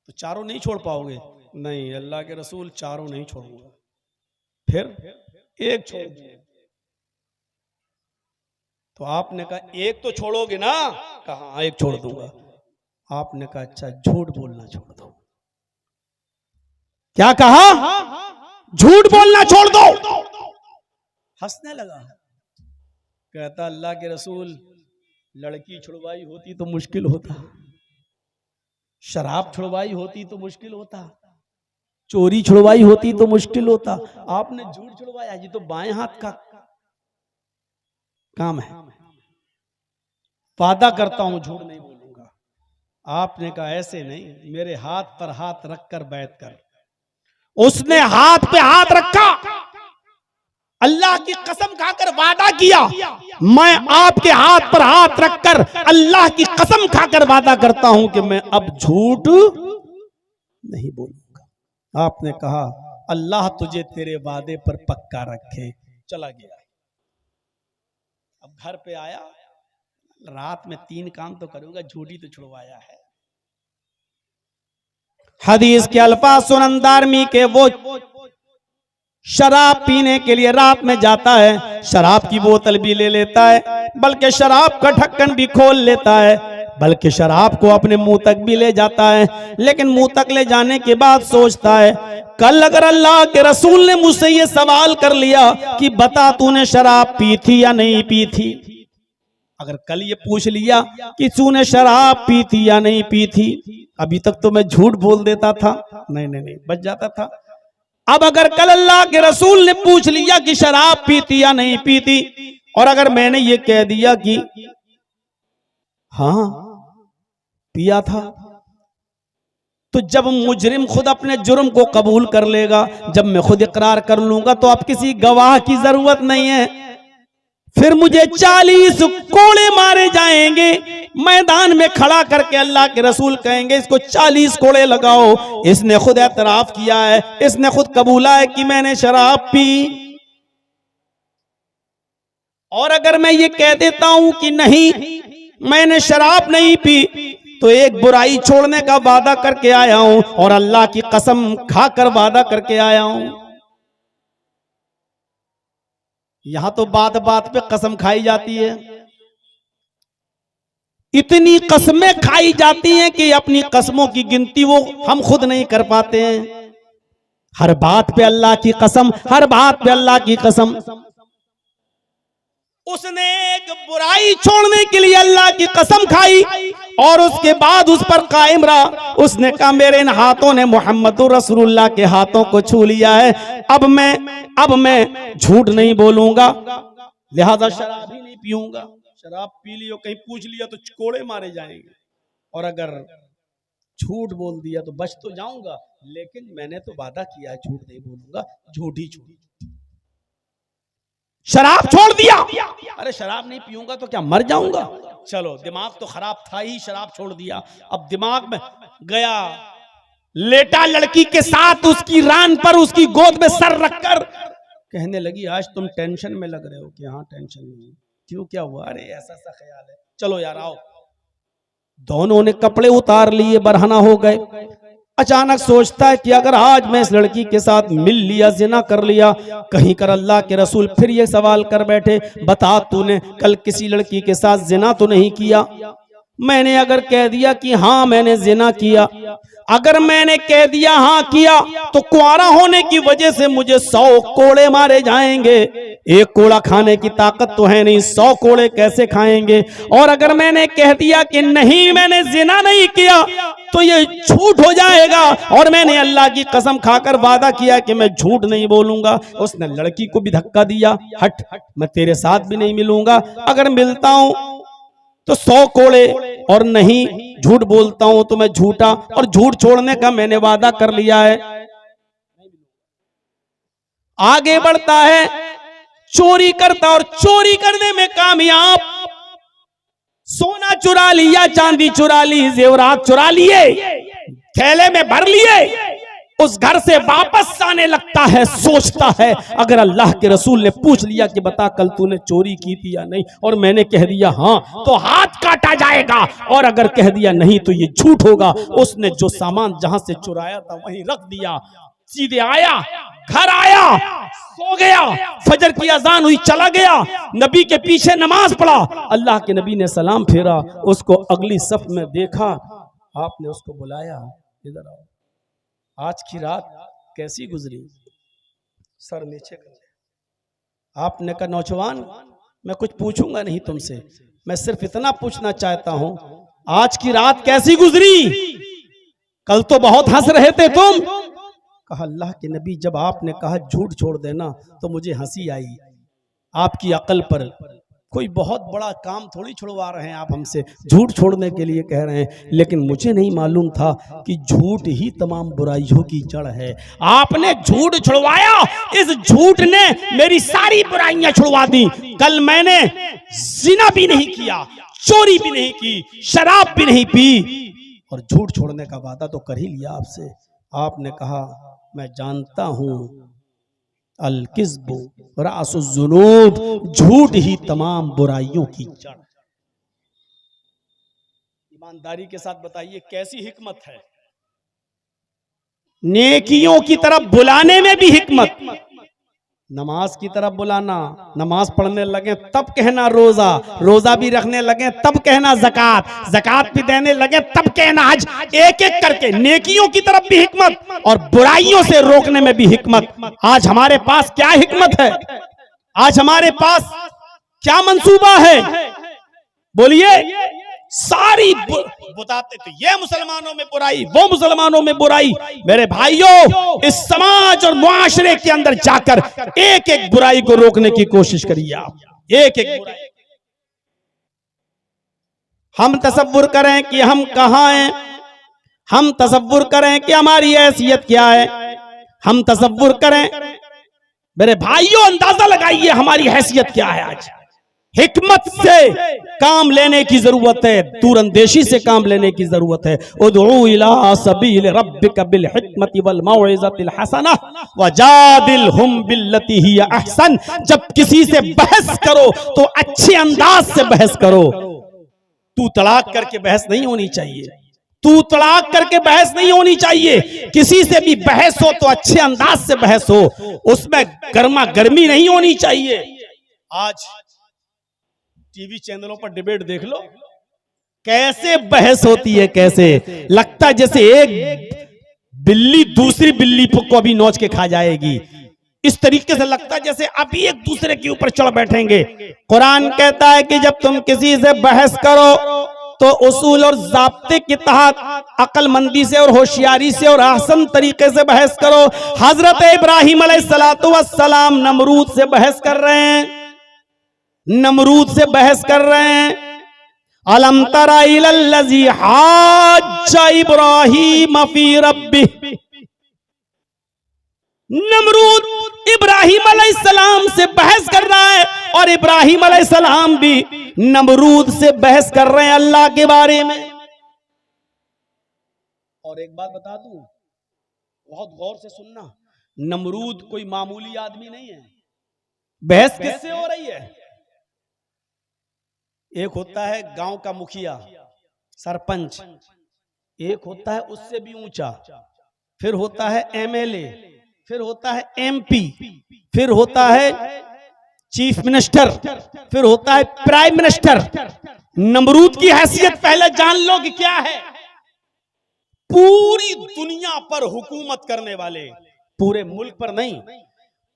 तो चारों नहीं छोड़ पाओगे। नहीं, अल्लाह के रसूल चारों नहीं छोड़ूंगा, फिर एक छोड़ दूंगा। तो आपने कहा एक तो छोड़ोगे ना, कहा एक छोड़ दूंगा। आपने कहा अच्छा झूठ बोलना छोड़ दो। क्या कहा? झूठ बोलना छोड़ दो। हंसने लगा, कहता अल्लाह के रसूल लड़की छुड़वाई होती तो मुश्किल होता, शराब छुड़वाई होती तो मुश्किल होता, चोरी छुड़वाई होती तो मुश्किल होता, आपने झूठ छुड़वाया, ये तो बाएं हाथ का काम है। वादा करता हूं झूठ नहीं बोलूंगा। आपने कहा ऐसे नहीं, मेरे हाथ पर हाथ रखकर बैठ कर। उसने हाथ पे हाथ रखा, अल्लाह की कसम खाकर वादा किया, मैं आपके हाथ पर हाथ रखकर अल्लाह की कसम खाकर वादा करता हूं कि मैं अब झूठ नहीं बोलूंगा। आपने कहा अल्लाह तुझे तेरे वादे पर पक्का रखे। चला गया। अब घर पे आया, रात में 3 काम तो करूंगा, झूठी तो छुड़वाया है। हदीस के अल्फाज सुनन दारमी के, वो शराब पीने के लिए रात में जाता है, शराब की बोतल भी ले लेता है, बल्कि शराब का ढक्कन भी खोल लेता है, बल्कि शराब को अपने मुंह तक भी ले जाता है। लेकिन मुंह तक ले जाने के बाद सोचता है कल अगर अल्लाह के रसूल ने मुझसे ये सवाल कर लिया कि बता तूने शराब पी थी या नहीं पी थी, अगर कल ये पूछ लिया कि तूने शराब पी थी या नहीं पी थी, अभी तक तो मैं झूठ बोल देता था, नहीं बच जाता था। अब अगर कल अल्लाह के रसूल ने पूछ लिया कि शराब पीती या नहीं पीती, और अगर मैंने ये कह दिया कि हाँ पिया था, तो जब मुजरिम खुद अपने जुर्म को कबूल कर लेगा, जब मैं खुद इकरार कर लूंगा, तो अब किसी गवाह की जरूरत नहीं है। फिर मुझे 40 कोड़े मारे जाएंगे, मैदान में खड़ा करके अल्लाह के रसूल कहेंगे इसको 40 कोड़े लगाओ, इसने खुद एतराफ किया है, इसने खुद कबूला है कि मैंने शराब पी। और अगर मैं ये कह देता हूं कि नहीं मैंने शराब नहीं पी, तो एक बुराई छोड़ने का वादा करके आया हूं और अल्लाह की कसम खाकर वादा करके आया हूं। यहां तो बात बात पे कसम खाई जाती है, इतनी कसमें खाई जाती हैं कि अपनी कसमों की गिनती वो हम खुद नहीं कर पाते हैं। हर बात पे अल्लाह की कसम, हर बात पे अल्लाह की कसम। उसने एक बुराई छोड़ने के लिए अल्लाह की कसम खाई और उसके बाद उस पर कायम रहा। उसने कहा मेरे इन हाथों ने मोहम्मदुर रसूलुल्लाह के हाथों को छू लिया है, अब मैं झूठ नहीं बोलूंगा, लिहाजा शराब ही नहीं पीऊंगा। शराब पी लियो, कहीं पूछ लिया तो कोड़े मारे जाएंगे, और अगर झूठ बोल दिया तो बच तो जाऊंगा, लेकिन मैंने तो वादा किया है झूठ नहीं बोलूंगा, झूठ ही छोड़। शराब छोड़ दिया, अरे शराब नहीं पीऊंगा तो क्या मर जाऊंगा? चलो दिमाग तो खराब था ही, शराब छोड़ दिया। अब दिमाग में गया, लेटा लड़की के साथ उसकी रान पर, उसकी गोद में सर रखकर कहने लगी आज तुम टेंशन में लग रहे हो। कि हाँ टेंशन नहीं, क्यों क्या हुआ? अरे ऐसा सा ख्याल है, चलो यार आओ। दोनों ने कपड़े उतार लिए, बरहना हो गए। अचानक सोचता है कि अगर आज मैं इस लड़की के साथ मिल लिया, जिना कर लिया, कहीं कर अल्लाह के रसूल फिर ये सवाल कर बैठे बता तूने कल किसी लड़की के साथ जिना तो नहीं किया? मैंने अगर कह दिया कि हाँ मैंने जिना किया, अगर मैंने कह दिया हाँ किया तो कुआरा होने की वजह से मुझे 100 कोड़े मारे जाएंगे। एक कोड़ा खाने की ताकत तो है नहीं, 100 कोड़े कैसे खाएंगे। और अगर मैंने कह दिया कि नहीं मैंने जिना नहीं किया तो ये झूठ हो जाएगा, और मैंने अल्लाह की कसम खाकर वादा किया कि मैं झूठ नहीं बोलूंगा। उसने लड़की को भी धक्का दिया, हट मैं तेरे साथ भी नहीं मिलूंगा, अगर मिलता हूं तो 100 कोड़े, और नहीं झूठ बोलता हूं तो मैं झूठा, और झूठ छोड़ने का मैंने वादा कर लिया है। आगे बढ़ता है, चोरी करता और चोरी करने में कामयाब। सोना चुरा लिया, चांदी चुरा ली, जेवरात चुरा लिए, थैले में भर लिए। उस घर से वापस आने लगता है, सोचता है अगर अल्लाह के रसूल ने पूछ लिया कि बता कल तूने चोरी की थी या नहीं, और मैंने कह दिया हाँ, तो हाथ काटा जाएगा, और अगर कह दिया नहीं तो ये झूठ होगा। उसने जो सामान जहां से चुराया था वहीं रख दिया, सीधे आया, घर आया, सो गया, फजर की अजान हुई, चला गया, नबी के पीछे नमाज पढ़ा। अल्लाह के नबी ने सलाम फेरा, उसको अगली सफ में देखा, आपने उसको बुलाया, इधर आओ, आज की रात कैसी गुजरी, सर नीचे कर ले। आपने कहा नौजवान मैं कुछ पूछूंगा नहीं तुमसे, मैं सिर्फ इतना पूछना चाहता हूं, आज की रात कैसी गुजरी, कल तो बहुत हंस रहे थे तुम। कहा अल्लाह के नबी जब आपने कहा झूठ छोड़ देना तो मुझे हंसी आई, आपकी अकल पर कोई बहुत बड़ा काम थोड़ी छुड़वा रहे हैं आप हमसे, झूठ छोड़ने के लिए कह रहे हैं, लेकिन मुझे नहीं मालूम था कि झूठ ही तमाम बुराइयों की जड़ है। आपने झूठ छुड़वाया, इस झूठ ने मेरी सारी बुराइयां छुड़वा दी। कल मैंने जिना भी नहीं किया, चोरी भी नहीं की, शराब भी नहीं पी, और झूठ छोड़ने का वादा तो कर ही लिया आपसे। आपने कहा मैं जानता हूं अल किज़्बु रासुज़्ज़ुनूब, झूठ ही तमाम बुराइयों की जड़। ईमानदारी के साथ बताइए कैसी हिकमत है, नेकियों की तरफ बुलाने में भी हिकमत। नमाज की तरफ बुलाना, नमाज पढ़ने लगे तब कहना रोजा, रोजा भी रखने लगे तब कहना ज़कात, ज़कात भी देने लगे तब कहना हज। एक एक करके नेकियों की तरफ भी हिकमत और बुराइयों से रोकने में भी हिकमत। आज हमारे पास क्या हिकमत है, आज हमारे पास क्या मंसूबा है, बोलिए। सारी बताते थे ये मुसलमानों में बुराई, वो मुसलमानों में बुराई। मेरे भाइयों, इस समाज और मुआशरे के अंदर जाकर एक एक बुराई को रोकने की कोशिश करिए आप, एक एक बुराई। हम तसव्वुर करें कि हम कहां हैं, हम तसव्वुर करें कि हमारी हैसियत क्या है, हम तसव्वुर करें मेरे भाइयों, अंदाजा लगाइए हमारी हैसियत क्या है। आज हिकमत से काम लेने की जरूरत है, दूरंदेशी से काम लेने की जरूरत है। उदउ इला सबील रब्बिका बिल हिकमति वल मौइज़तिल हसना वजादिलहुम बिल्लती हिय अहसन। जब किसी से बहस करो तो अच्छे अंदाज से बहस करो। तू तड़ाक करके बहस नहीं होनी चाहिए, तू तड़ाक करके बहस नहीं होनी चाहिए। किसी से भी बहस हो तो अच्छे अंदाज से बहस हो, उसमें गर्मा गर्मी नहीं होनी चाहिए। आज टीवी चैनलों पर डिबेट देख लो, कैसे बहस होती है, कैसे लगता है जैसे एक बिल्ली दूसरी बिल्ली को अभी नोच के खा जाएगी। इस तरीके से लगता है जैसे अभी एक दूसरे के ऊपर चढ़ बैठेंगे। कुरान कहता है कि जब तुम किसी से बहस करो तो उसूल और ज़ाब्ते के तहत अक्लमंदी से और होशियारी से और आसान तरीके से बहस करो। हजरत इब्राहिम अलैहिस्सलातु वस्सलाम नमरूद से बहस कर रहे हैं, नमरूद से बहस कर रहे हैं। अलम तरा इलल्लज़ी हाज्जा इब्राहीम फी रब्बिह। नमरूद इब्राहिम अलैहिस्सलाम से बहस कर रहा है और इब्राहिम अलैहिस्सलाम भी नमरूद से बहस कर रहे हैं अल्लाह के बारे में। और एक बात बता दूं, बहुत गौर से सुनना, नमरूद कोई मामूली आदमी नहीं है। बहस किससे हो रही है? एक होता है गांव का मुखिया, सरपंच, एक होता है उससे भी ऊंचा, फिर होता है एमएलए, फिर होता है एमपी, फिर होता है चीफ मिनिस्टर, फिर होता है प्राइम मिनिस्टर। नमरूद की हैसियत पहले जान लो कि क्या है। पूरी दुनिया पर हुकूमत करने वाले, पूरे मुल्क पर नहीं,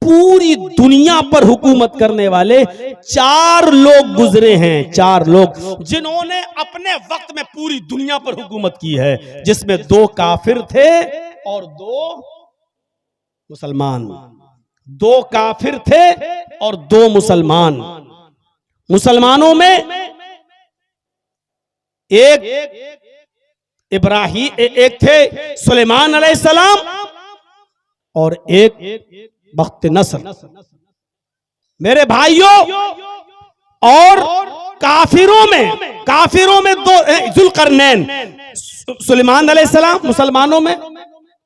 पूरी दुनिया पर हुकूमत करने वाले 4 लोग गुजरे हैं, 4 लोग जिन्होंने अपने वक्त में पूरी दुनिया पर हुकूमत की है, जिसमें 2 काफिर थे और 2 मुसलमान। 2 काफिर थे और 2 मुसलमान। मुसलमानों में एक इब्राहिम, एक थे सुलेमान अलैहिस्सलाम और एक बख्त नसर। मेरे भाइयों, और काफिरों में 2 जुल्करनैन, सुलेमान अलैहिस्सलाम मुसलमानों में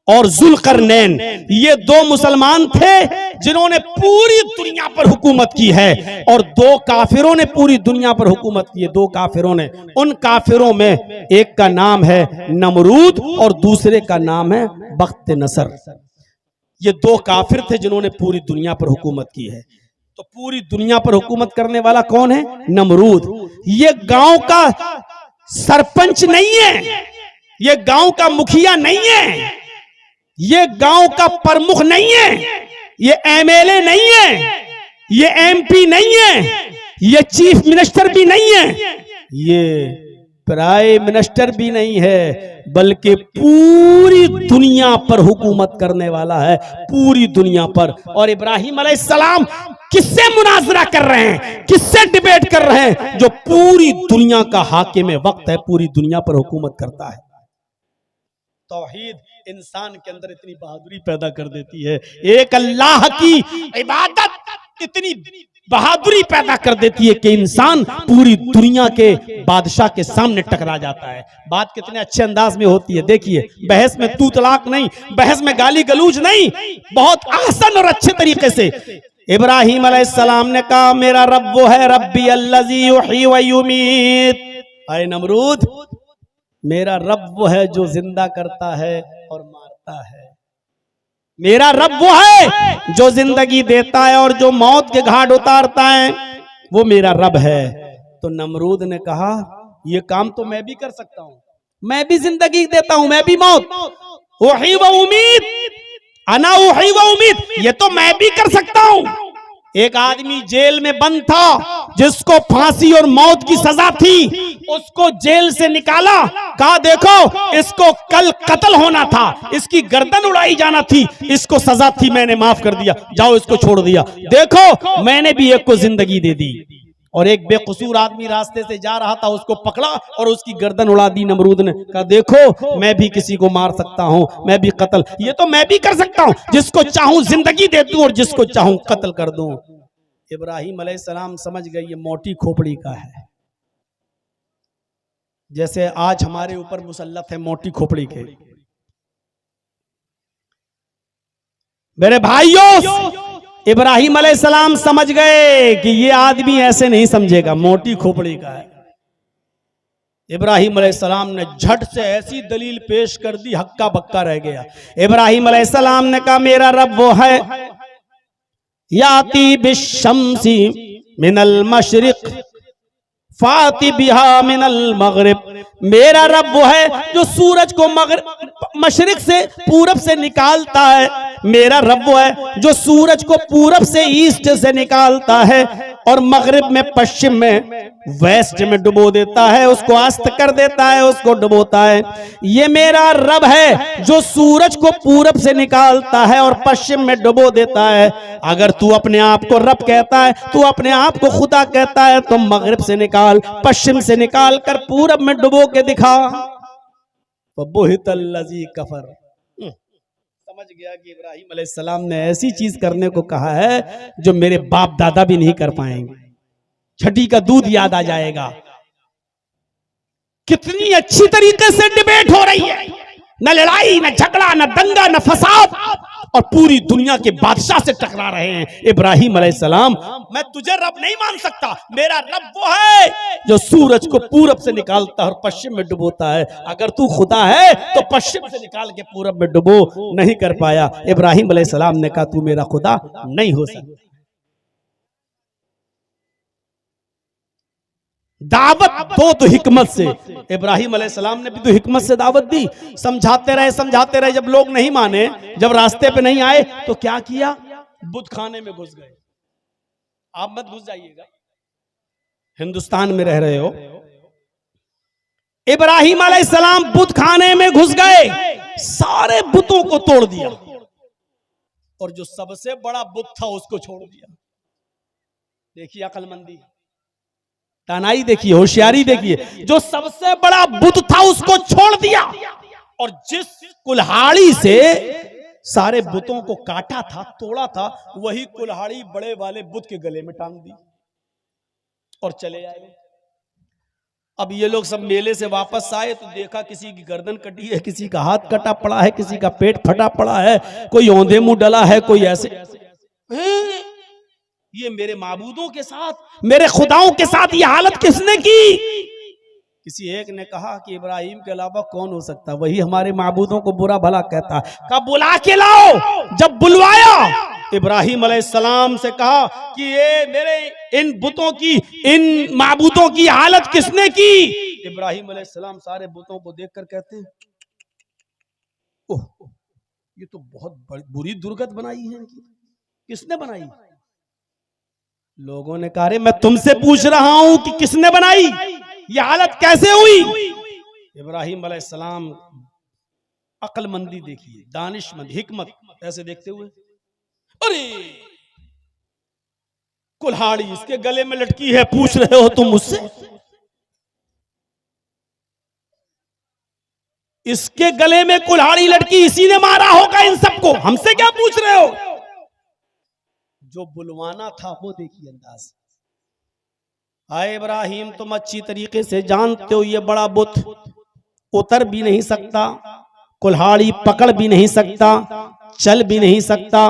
और जुल्करनैन, ये 2 मुसलमान थे जिन्होंने पूरी दुनिया पर हुकूमत की है, और 2 काफिरों ने पूरी दुनिया पर हुकूमत की है। 2 काफिरों ने, उन काफिरों में एक का नाम है नमरूद और दूसरे का नाम है बख्त नसर। ये 2 काफिर थे जिन्होंने पूरी दुनिया पर हुकूमत की है। तो पूरी दुनिया पर हुकूमत करने वाला कौन है? नमरूद। ये गांव का सरपंच नहीं है, ये गांव का मुखिया नहीं है, ये गांव का प्रमुख नहीं है, ये एमएलए नहीं है, ये एमपी नहीं है, ये चीफ मिनिस्टर भी नहीं है, ये प्राइम मिनिस्टर भी नहीं है, बल्कि पूरी दुनिया पर हुकूमत करने वाला है, पूरी दुनिया पर। और इब्राहिम अलैहिस्सलाम किससे मुनाजरा कर रहे हैं, किससे डिबेट कर रहे हैं? जो पूरी दुनिया का हाकिम वक्त है, पूरी दुनिया पर हुकूमत करता है। तौहीद इंसान के अंदर इतनी बहादुरी पैदा कर देती है, एक अल्लाह की इबादत इतनी बहादुरी पैदा कर देती है कि इंसान पूरी दुनिया के बादशाह के सामने टकरा जाता है। बात कितने अच्छे अंदाज में होती है, देखिए, बहस में तू तलाक नहीं, बहस में गाली गलूज नहीं, बहुत आसान और अच्छे तरीके से इब्राहिम अलैहिस्सलाम ने कहा, मेरा रब वो है, रब्बी अल्लज़ी युही व युमीत। अरे नमरूद, मेरा रब वो है जो जिंदा करता है और मारता है। मेरा रब वो है जो जिंदगी देता है और जो मौत के घाट उतारता है, वो मेरा रब है। तो नमरूद ने कहा, ये काम तो मैं भी कर सकता हूं, मैं भी जिंदगी देता हूं, मैं भी मौत। उही व उम्मीद, अना उही व उम्मीद, ये तो मैं भी कर सकता हूं। एक आदमी जेल में बंद था, जिसको फांसी और मौत की सजा थी, उसको जेल से निकाला, कहा देखो इसको कल कत्ल होना था, इसकी गर्दन उड़ाई जाना थी, इसको सजा थी, मैंने माफ कर दिया, जाओ इसको छोड़ दिया। देखो मैंने भी एक को जिंदगी दे दी। और एक बेकसूर आदमी रास्ते से जा रहा था, उसको पकड़ा और उसकी गर्दन उड़ा दी नमरूद ने। कहा देखो मैं भी किसी को मार सकता हूं, मैं भी कत्ल, ये तो मैं भी कर सकता हूं, जिसको चाहूं जिंदगी दे दूं और जिसको चाहूं कत्ल कर दूं। इब्राहिम अलैहिस्सलाम समझ गए ये मोटी खोपड़ी का है, जैसे आज हमारे ऊपर मुसल्लत है मोटी खोपड़ी के। मेरे भाइयों, इब्राहिम अलैहिस्सलाम समझ गए कि ये आदमी ऐसे नहीं समझेगा, मोटी खोपड़ी का है। इब्राहिम अलैहिस्सलाम ने झट से ऐसी दलील पेश कर दी, हक्का बक्का रह गया। इब्राहिम अलैहिस्सलाम ने कहा, मेरा रब वो है, याती बिशम्सी मिनल मशरिक फाती बिहा मिनल मगरिब। मेरा रब वो है जो सूरज को मशरिक से पूरब से निकालता है। मेरा रब वो है जो सूरज को पूरब से ईस्ट से निकालता है और मगरिब में पश्चिम में वेस्ट में डुबो देता है, उसको अस्त कर देता है, उसको डुबोता है। ये मेरा रब है जो सूरज को पूरब से निकालता है और पश्चिम में डुबो देता है। अगर तू अपने आप को रब कहता है, तू अपने आप को खुदा कहता है, तो मगरिब से निकाल, पश्चिम से निकाल कर पूरब में डुबो के दिखा। बुहितल्लज़ी कफर। समझ गया कि इब्राहिम अलैहिस्सलाम ने ऐसी चीज करने को कहा है जो मेरे बाप दादा भी नहीं कर पाएंगे। छठी का दूध याद आ जाएगा। कितनी अच्छी तरीके से डिबेट हो रही है, न लड़ाई, न झगड़ा, न दंगा, न फसाद, और पूरी दुनिया के बादशाह से टकरा रहे हैं। इब्राहिम अलैहिस्सलाम, मैं तुझे रब नहीं मान सकता, मेरा रब वो है जो सूरज को पूरब से निकालता है और पश्चिम में डुबोता है। अगर तू खुदा है तो पश्चिम से निकाल के पूरब में डुबो, नहीं कर पाया। इब्राहिम अलैहिस्सलाम ने कहा, तू मेरा खुदा नहीं हो सकता। दावत दो तो हिकमत से। इब्राहिम अलैहिस्सलाम ने भी तो हिकमत से दावत दी, समझाते रहे। जब लोग नहीं माने, जब रास्ते पे नहीं आए, तो क्या किया? बुत खाने में घुस गए। आप मत घुस जाइएगा, हिंदुस्तान में रह रहे हो। इब्राहिम अलैहिस्सलाम बुत खाने में घुस गए, सारे बुतों को तोड़ दिया, और जो सबसे बड़ा बुत था उसको छोड़ दिया। देखिए अक्लमंदी, तानाई देखिए, होशियारी देखिए। जो सबसे बड़ा बुत था उसको छोड़ दिया, और जिस कुल्हाड़ी से सारे बुतों को काटा था, तोड़ा था, वही कुल्हाड़ी बड़े वाले बुत के गले में टांग दी और चले आए। अब ये लोग सब मेले से वापस आए तो देखा किसी की गर्दन कटी है, किसी का हाथ कटा पड़ा है, किसी का पेट फटा पड़ा है, कोई औंधे मुंह डला है, कोई ऐसे। ये मेरे माबूदों के साथ, मेरे खुदाओं के साथ ये हालत किसने की? किसी एक ने कहा कि इब्राहिम के अलावा कौन हो सकता, वही हमारे माबूदों को बुरा भला कहता। कब बुला के लाओ। जब बुलवाया, इब्राहिम अलैहिस्सलाम से कहा कि ये मेरे इन बुतों की, इन माबूदों की हालत किसने की? इब्राहिम अलैहिस्सलाम सारे बुतों को देखकर कहते हैं, ओह, ये तो बहुत बुरी दुर्गत बनाई है इनकी। किसने बनाई? लोगों ने कहा, मैं तुमसे पूछ रहा हूं कि किसने बनाई, ये हालत कैसे हुई? इब्राहिम अलैहिस्सलाम अक्लमंदी देखिए, दानिशमंद, हिकमत, ऐसे देखते हुए, अरे कुल्हाड़ी इसके गले में लटकी है, पूछ रहे हो तुम मुझसे? इसके गले में कुल्हाड़ी लटकी, इसी ने मारा होगा इन सबको, हमसे क्या पूछ रहे हो? जो बुलवाना था वो देखिए अंदाज। आए इब्राहिम, तुम अच्छी तरीके से जानते हो ये बड़ा बुत उतर भी नहीं सकता, कुल्हाड़ी पकड़ भी नहीं सकता, चल भी नहीं सकता,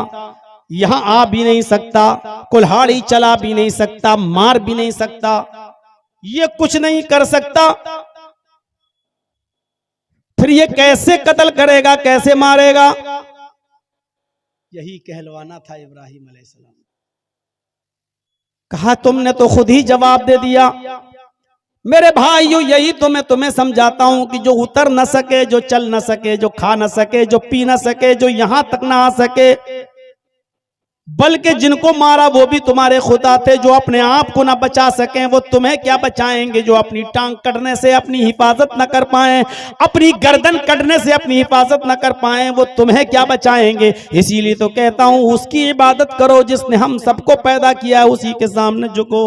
यहां आ भी नहीं सकता, कुल्हाड़ी चला भी नहीं सकता, मार भी नहीं सकता, ये कुछ नहीं कर सकता। फिर ये कैसे कत्ल करेगा, कैसे मारेगा? यही कहलवाना था इब्राहिम अलैहिस्सलाम। कहा, तुमने तो खुद ही जवाब दे दिया। मेरे भाइयों, यही तो मैं तुम्हें समझाता हूं कि जो उतर न सके, जो चल न सके, जो खा न सके, जो पी न सके, जो यहां तक ना आ सके, बल्कि जिनको मारा वो भी तुम्हारे खुदा थे। जो अपने आप को ना बचा सके वो तुम्हें क्या बचाएंगे? जो अपनी टांग कटने से अपनी हिफाजत न कर पाए, अपनी गर्दन कटने से अपनी हिफाजत न कर पाए, वो तुम्हें क्या बचाएंगे? इसीलिए तो कहता हूं, उसकी इबादत करो जिसने हम सबको पैदा किया है, उसी के सामने झुको।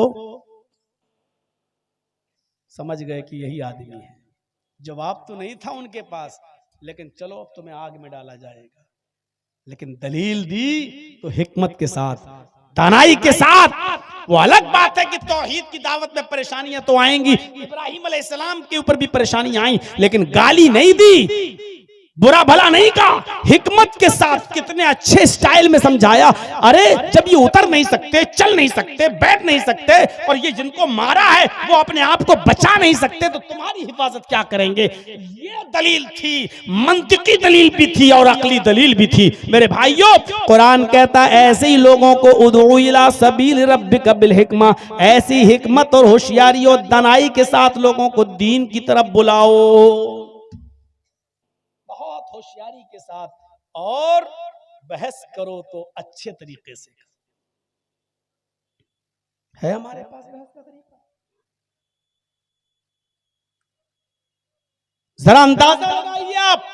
समझ गए कि यही आदमी है। जवाब तो नहीं था उनके पास, लेकिन चलो अब तुम्हें आग में डाला जाएगा। लेकिन दलील दी तो हिकमत के साथ, दानाई के साथ। वो अलग बात है कि तौहीद की दावत में परेशानियां तो आएंगी, इब्राहिम अलैहिस्सलाम के ऊपर भी परेशानियां आई, लेकिन गाली नहीं दी, बुरा भला नहीं कहा, हिकमत के साथ कितने अच्छे स्टाइल में समझाया। अरे जब ये उतर नहीं सकते, चल नहीं सकते, बैठ नहीं सकते, और ये जिनको मारा है वो अपने आप को बचा नहीं सकते, तो तुम्हारी हिफाजत क्या करेंगे? ये दलील थी, मंतिकी दलील भी थी और अकली दलील भी थी। मेरे भाइयों, कुरान कहता है ऐसे ही लोगों को उदउ इला सबील रब्बिका बिल हिकमा, ऐसी हिकमत और होशियारी और दानाई के साथ लोगों को दीन की तरफ बुलाओ, होशियारी के साथ, और बहस करो तो अच्छे तरीके से। है हमारे पास बहस का तरीका? जरा अंदाजा लगाइए आप।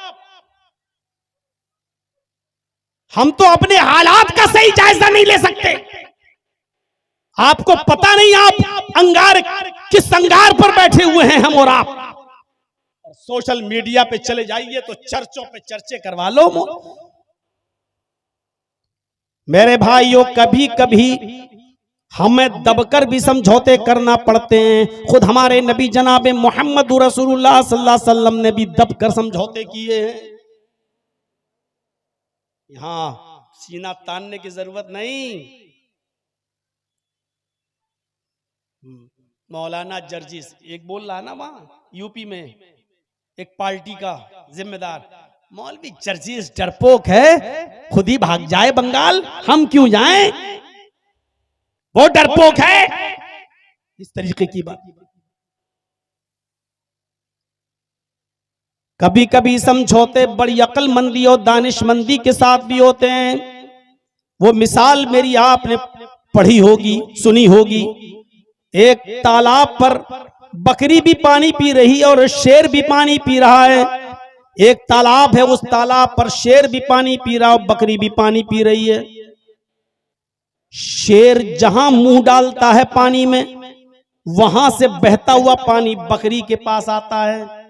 हम तो अपने हालात का सही जायजा नहीं ले सकते। आपको पता नहीं आप अंगार किस अंगार पर बैठे हुए हैं, हम और आप। सोशल मीडिया पे चले जाइए तो चर्चों पे चर्चे करवा लो। मेरे भाइयों, कभी कभी हमें दबकर भी समझौते करना पड़ते हैं। खुद हमारे नबी जनाब मोहम्मद रसूलुल्लाह सल्लल्लाहु अलैहि वसल्लम ने भी दबकर समझौते किए हैं। यहां सीना तानने की जरूरत नहीं। मौलाना जर्जिस एक बोल रहा ना, वहां यूपी में एक पार्टी का जिम्मेदार, मौलवी जर्जिस डरपोक है, खुद ही भाग जाए बंगाल, हम क्यों जाएं? वो डरपोक है। इस तरीके की बात। कभी कभी समझौते बड़ी अक्लमंदी और दानिशमंदी के साथ भी होते हैं। वो मिसाल मेरी आपने पढ़ी होगी, सुनी होगी। एक तालाब पर बकरी भी पानी पी रही है और शेर भी पानी पी रहा है। एक तालाब है, उस तालाब पर शेर भी पानी पी रहा है, बकरी भी पानी पी रही है। शेर जहां मुंह डालता है पानी में, वहां से बहता हुआ पानी बकरी के पास आता है।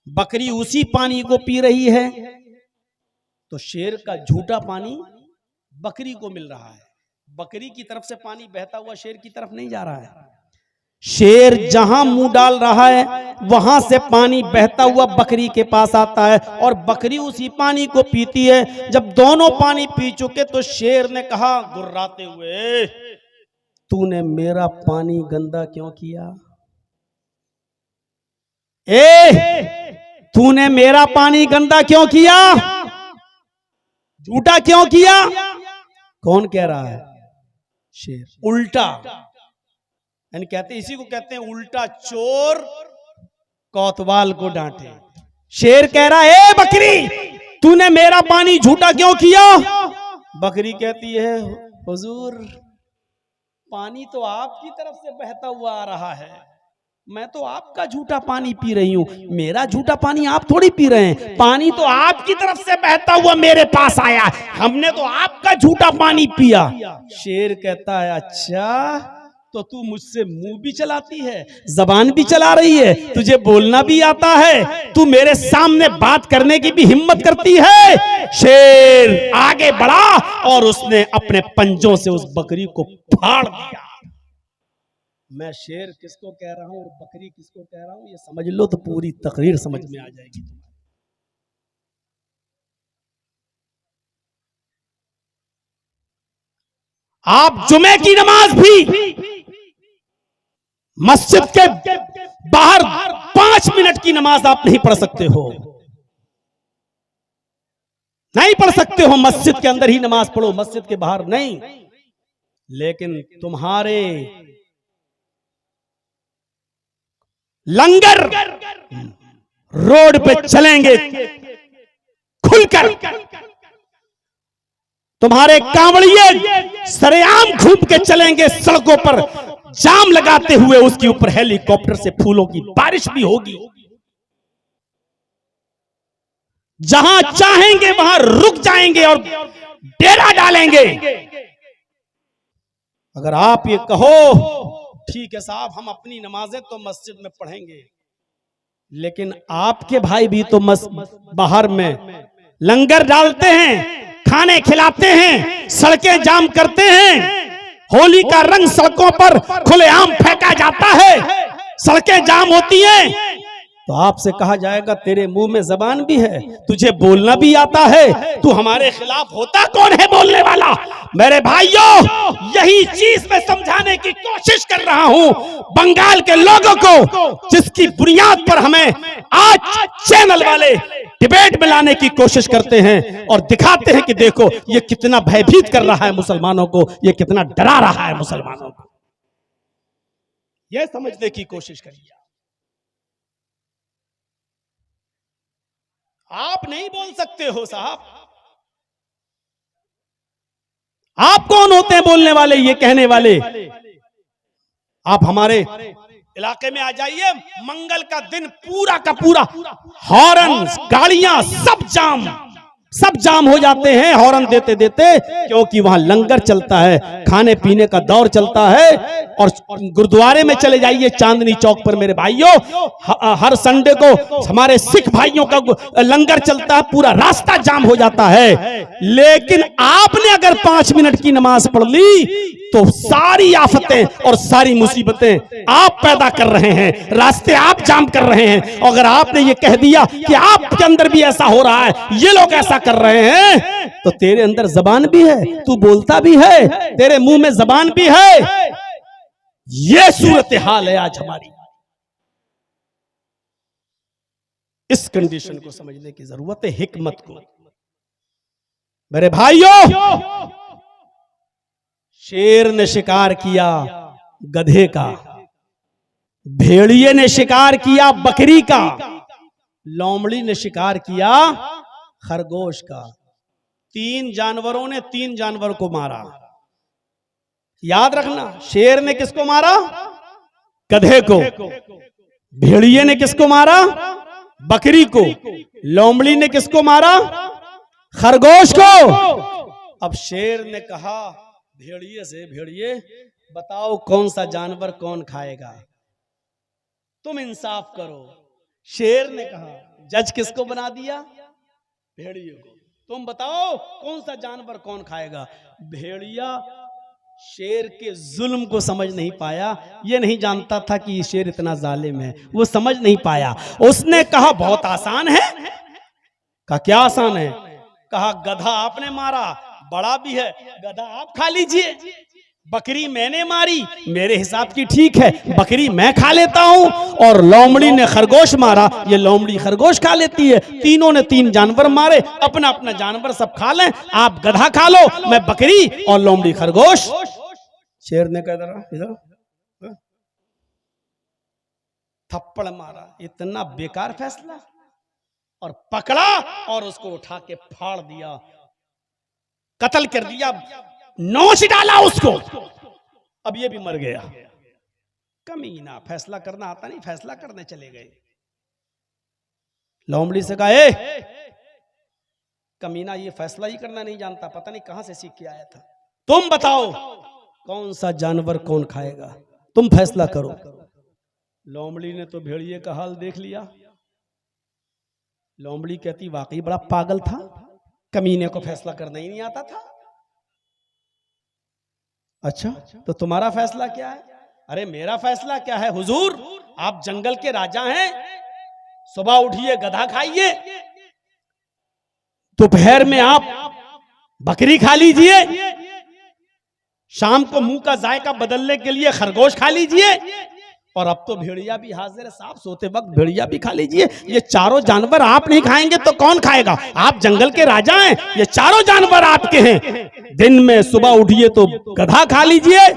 बकरी उसी पानी को पी रही है, तो शेर का झूठा पानी बकरी को मिल रहा है। बकरी की तरफ से पानी बहता हुआ शेर की तरफ नहीं जा रहा है। शेर जहां मुंह डाल रहा है, वहां से पानी बहता हुआ बकरी के पास आता है और बकरी उसी पानी को पीती है। जब दोनों पानी पी चुके तो शेर ने कहा गुर्राते हुए, तूने मेरा पानी गंदा क्यों किया? तूने मेरा पानी गंदा क्यों किया? झूठा क्यों किया? कौन कह रहा है? शेर। उल्टा, यानी कहते, इसी को कहते हैं उल्टा चोर कोतवाल को डांटे। शेर कह रहा है, बकरी तूने मेरा पानी झूठा क्यों किया? बकरी कहती है, हुजूर पानी तो आपकी तरफ से बहता हुआ आ रहा है, मैं तो आपका झूठा पानी पी रही हूं। मेरा झूठा पानी आप थोड़ी पी रहे हैं, पानी तो आपकी तरफ से बहता हुआ मेरे पास आया, हमने तो आपका झूठा पानी पिया। शेर कहता है, अच्छा तो तू मुझसे मुंह भी चलाती है, जबान भी चला रही है, तुझे बोलना भी आता है, तू मेरे सामने बात करने की भी हिम्मत करती है। शेर आगे बढ़ा और उसने अपने पंजों से उस बकरी को फाड़ दिया। मैं शेर किसको कह रहा हूं और बकरी किसको कह रहा हूं, ये समझ लो तो पूरी तकरीर समझ में आ जाएगी। आप जुमे की नमाज भी मस्जिद के बाहर 5 मिनट की नमाज आप नहीं पढ़ सकते हो, नहीं पढ़ सकते हो। मस्जिद के अंदर ही नमाज पढ़ो, मस्जिद के बाहर नहीं। लेकिन तुम्हारे लंगर रोड पे चलेंगे खुलकर, तुम्हारे कांवड़िए सरेआम घूम के चलेंगे सड़कों पर, जाम लगाते हुए, उसके ऊपर हेलीकॉप्टर से फूलों की बारिश भी होगी। जहां चाहेंगे वहां रुक जाएंगे और डेरा डालेंगे। अगर आप ये कहो ठीक है साहब हम अपनी नमाजें तो मस्जिद में पढ़ेंगे, लेकिन आपके भाई भी तो बाहर में लंगर डालते हैं, खाने खिलाते हैं, सड़कें जाम करते हैं, होली का रंग सड़कों पर खुलेआम फेंका जाता है, सड़कें जाम होती हैं, तो आपसे कहा जाएगा तेरे मुंह में जबान भी है, तुझे बोलना भी आता है, तू हमारे खिलाफ होता कौन है बोलने वाला? मेरे भाइयों, यही चीज मैं समझाने की कोशिश कर रहा हूं बंगाल के लोगों को, जिसकी बुनियाद पर हमें आज चैनल वाले डिबेट में लाने की कोशिश करते हैं और दिखाते हैं कि देखो ये कितना भयभीत कर रहा है मुसलमानों को, ये कितना डरा रहा है मुसलमानों को। यह समझने की कोशिश करिए। आप नहीं बोल सकते हो साहब, आप कौन होते हैं बोलने वाले, ये कहने वाले? आप हमारे इलाके में आ जाइए, मंगल का दिन पूरा का पूरा हॉर्न, गाड़ियां सब जाम हो जाते हैं हॉर्न देते देते, क्योंकि वहां लंगर चलता है, खाने पीने का दौर चलता है। और गुरुद्वारे में चले जाइए चांदनी चौक पर मेरे भाइयों, हर संडे को हमारे सिख भाइयों का लंगर चलता है, पूरा रास्ता जाम हो जाता है। लेकिन आपने अगर 5 मिनट की नमाज पढ़ ली तो सारी आफतें और सारी मुसीबतें आप पैदा कर रहे हैं, रास्ते आप जाम कर रहे हैं। अगर आपने ये कह दिया कि आपके अंदर भी ऐसा हो रहा है, ये लोग ऐसा कर रहे हैं, तो तेरे अंदर जबान भी है, तू बोलता भी है, तेरे मुंह में जबान भी है। ये सूरत हाल है आज हमारी। इस कंडीशन को समझने की जरूरत है, हिकमत को। मेरे भाइयों, शेर ने शिकार किया गधे का, भेड़िए ने शिकार किया बकरी का, लोमड़ी ने शिकार किया खरगोश का। 3 जानवरों ने 3 जानवर को मारा। याद रखना, शेर ने किसको मारा? गधे को। भेड़िए ने किसको मारा? बकरी को। लोमड़ी ने किसको मारा? खरगोश को। अब शेर ने कहा भेड़िए से, भेड़िए बताओ कौन सा जानवर कौन खाएगा, तुम इंसाफ करो। शेर ने कहा जज किसको बना दिया? भेड़िए को। तुम बताओ कौन सा जानवर कौन खाएगा। भेड़िया शेर के जुल्म को समझ नहीं पाया। ये नहीं जानता था कि शेर इतना जालिम है, वो समझ नहीं पाया। उसने कहा बहुत आसान है। कहा क्या आसान है? कहा गधा आपने मारा, बड़ा भी है, गधा आप खा लीजिए। बकरी मैंने मारी, मेरे हिसाब की ठीक है, बकरी मैं खा लेता हूं। और लोमड़ी ने खरगोश मारा, ये लोमड़ी खरगोश खा लेती है। तीनों ने 3 जानवर मारे, अपना अपना जानवर सब खा लें, आप गधा खा लो, मैं बकरी और लोमड़ी खरगोश। शेर ने कहा इधर थप्पड़ मारा, इतना बेकार फैसला, और पकड़ा और उसको उठा के फाड़ दिया, कत्ल कर दिया, नोच डाला उसको। अब ये भी मर गया। कमीना, फैसला करना आता नहीं, फैसला करने चले गए। लोमड़ी से कहा ए कमीना, ये फैसला ही करना नहीं जानता, पता नहीं कहां से सीख के आया था। तुम बताओ कौन सा जानवर कौन खाएगा, तुम फैसला करो। लोमड़ी ने तो भेड़िए का हाल देख लिया। लोमड़ी कहती वाकई बड़ा पागल था, कमीने को फैसला करना ही नहीं आता था। अच्छा तो तुम्हारा फैसला क्या है? अरे मेरा फैसला क्या है हुजूर, आप जंगल के राजा हैं, सुबह उठिए गधा खाइए, दोपहर में आप बकरी खा लीजिए, शाम को मुंह का जायका बदलने के लिए खरगोश खा लीजिए, और अब तो भेड़िया भी हाजिर है साहब, सोते वक्त भेड़िया भी खा लीजिए। ये चारों जानवर आप नहीं खाएंगे तो कौन खाएगा? आप जंगल के राजा हैं, ये चारों जानवर आपके हैं। दिन में सुबह उठिए तो गधा खा लीजिए,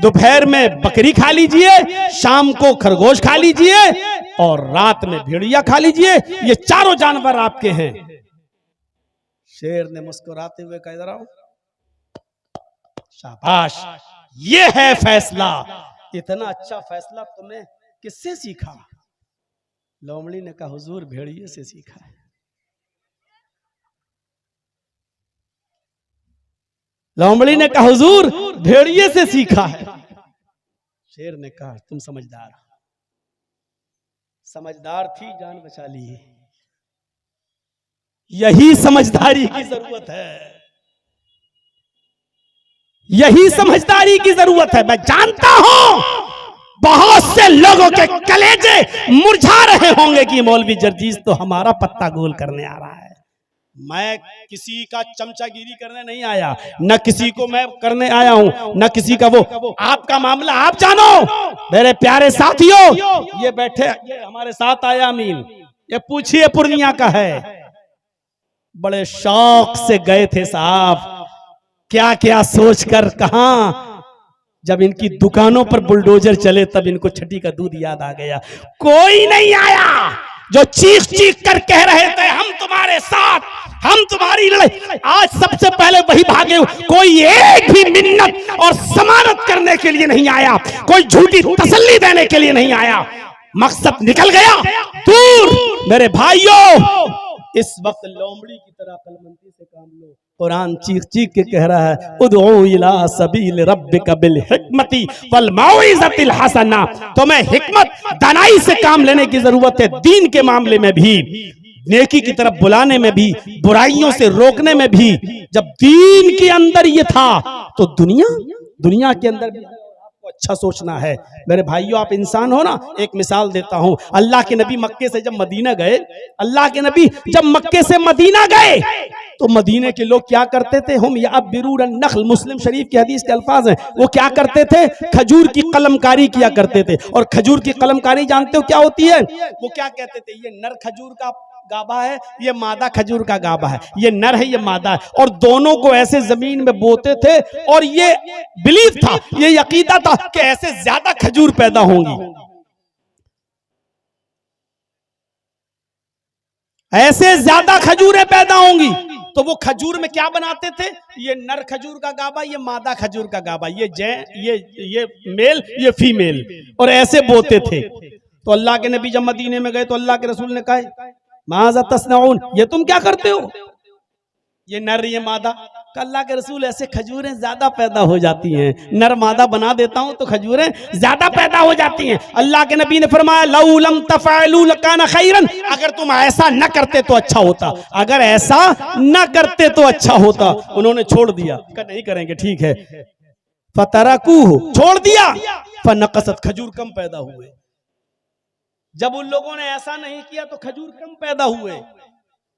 दोपहर में बकरी खा लीजिए, शाम को खरगोश खा लीजिए, और रात में भेड़िया खा लीजिए, ये चारों जानवर आपके हैं। शेर ने मुस्कुराते हुए कहा इधर आओ, शाबाश, ये है फैसला। इतना अच्छा फैसला तुमने किससे सीखा? लोमड़ी ने कहा हुजूर भेड़िए से सीखा है। लोमड़ी ने कहा हुजूर भेड़िए से सीखा है। शेर ने कहा तुम समझदार, समझदार थी, जान बचा ली। यही समझदारी की जरूरत है, यही समझदारी की जरूरत है। मैं जानता हूं बहुत से लोगों के कलेजे मुरझा रहे होंगे कि मौलवी जर्जीस तो हमारा पत्ता गोल करने आ रहा है। मैं किसी का चमचागिरी करने नहीं आया, न किसी को मैं करने आया हूं, न किसी का वो। आपका मामला आप जानो। मेरे प्यारे साथियों, ये बैठे, ये हमारे साथ आया अमीन, ये पूछिए पूर्णिया का है, बड़े शौक से गए थे साहब, क्या क्या सोचकर कहां। जब इनकी दुकानों पर बुलडोजर चले तब इनको छठी का दूध याद आ गया। कोई नहीं आया जो चीख चीख कर कह रहे थे हम तुम्हारे साथ, हम तुम्हारी लड़ाई। आज सबसे पहले वही भागे। कोई एक भी मिन्नत और जमानत करने के लिए नहीं आया, कोई झूठी तसल्ली देने के लिए नहीं आया। मकसद निकल गया दूर। मेरे भाइयों, इस वक्त लोमड़ी की तरह कलमंदी से काम लो। कुरान चीख चीख के कह रहा है उदउ इला सबील रब्बिका बिल हिकमती वल मौइज़तिल हसना। तुम्हें हिकमत दानाई से काम लेने की जरूरत है, दीन के मामले में भी, नेकी की तरफ बुलाने में भी, बुराइयों से रोकने में भी। जब दीन के अंदर ये था तो दुनिया के अंदर भी आपको अच्छा सोचना है। मेरे भाइयों, आप इंसान हो ना। एक मिसाल देता हूं, अल्लाह के नबी मक्के से जब मदीना गए, अल्लाह के नबी जब मक्के से मदीना गए तो मदीने के लोग क्या करते थे? हम यअब्बिरून नख्ल, मुस्लिम शरीफ की हदीस के अल्फाज हैं। वो क्या करते थे? खजूर की कलमकारी किया करते थे। और खजूर की कलमकारी जानते हो क्या होती है? वो क्या कहते थे? ये नर खजूर का गाबा है, ये मादा खजूर का गाबा है, ये नर है, ये मादा है, और दोनों को ऐसे जमीन में बोते थे। और ये बिलीफ था, ये यकीदा था कि ऐसे ज्यादा खजूर पैदा होंगी। ऐसे ज्यादा खजूरें पैदा होंगी। तो वो खजूर में क्या बनाते थे? ये नर खजूर का गाबा, ये मादा खजूर का गाबा, ये मेल, ये फीमेल, और ऐसे बोते थे। तो अल्लाह के नबी जब मदीने में गए तो अल्लाह के रसूल ने कहा, माज़ा तस्नऊन, ये तुम क्या करते हो? ये नर ये मादा। अल्लाह के रसूल, ऐसे खजूरें ज्यादा पैदा हो जाती हैं, नर मादा बना देता हूं तो खजूरें ज्यादा पैदा हो जाती हैं। अल्लाह के नबी ने फरमाया, लौ लम तफअलू लकाना खैरन, अगर तुम ऐसा न करते तो अच्छा होता, अगर ऐसा न करते तो अच्छा होता। उन्होंने छोड़ दिया, कहा नहीं करेंगे, ठीक है। फतरकूहु, छोड़ दिया। फनक़सत, खजूर कम पैदा हुए। जब उन लोगों ने ऐसा नहीं किया तो खजूर कम पैदा हुए।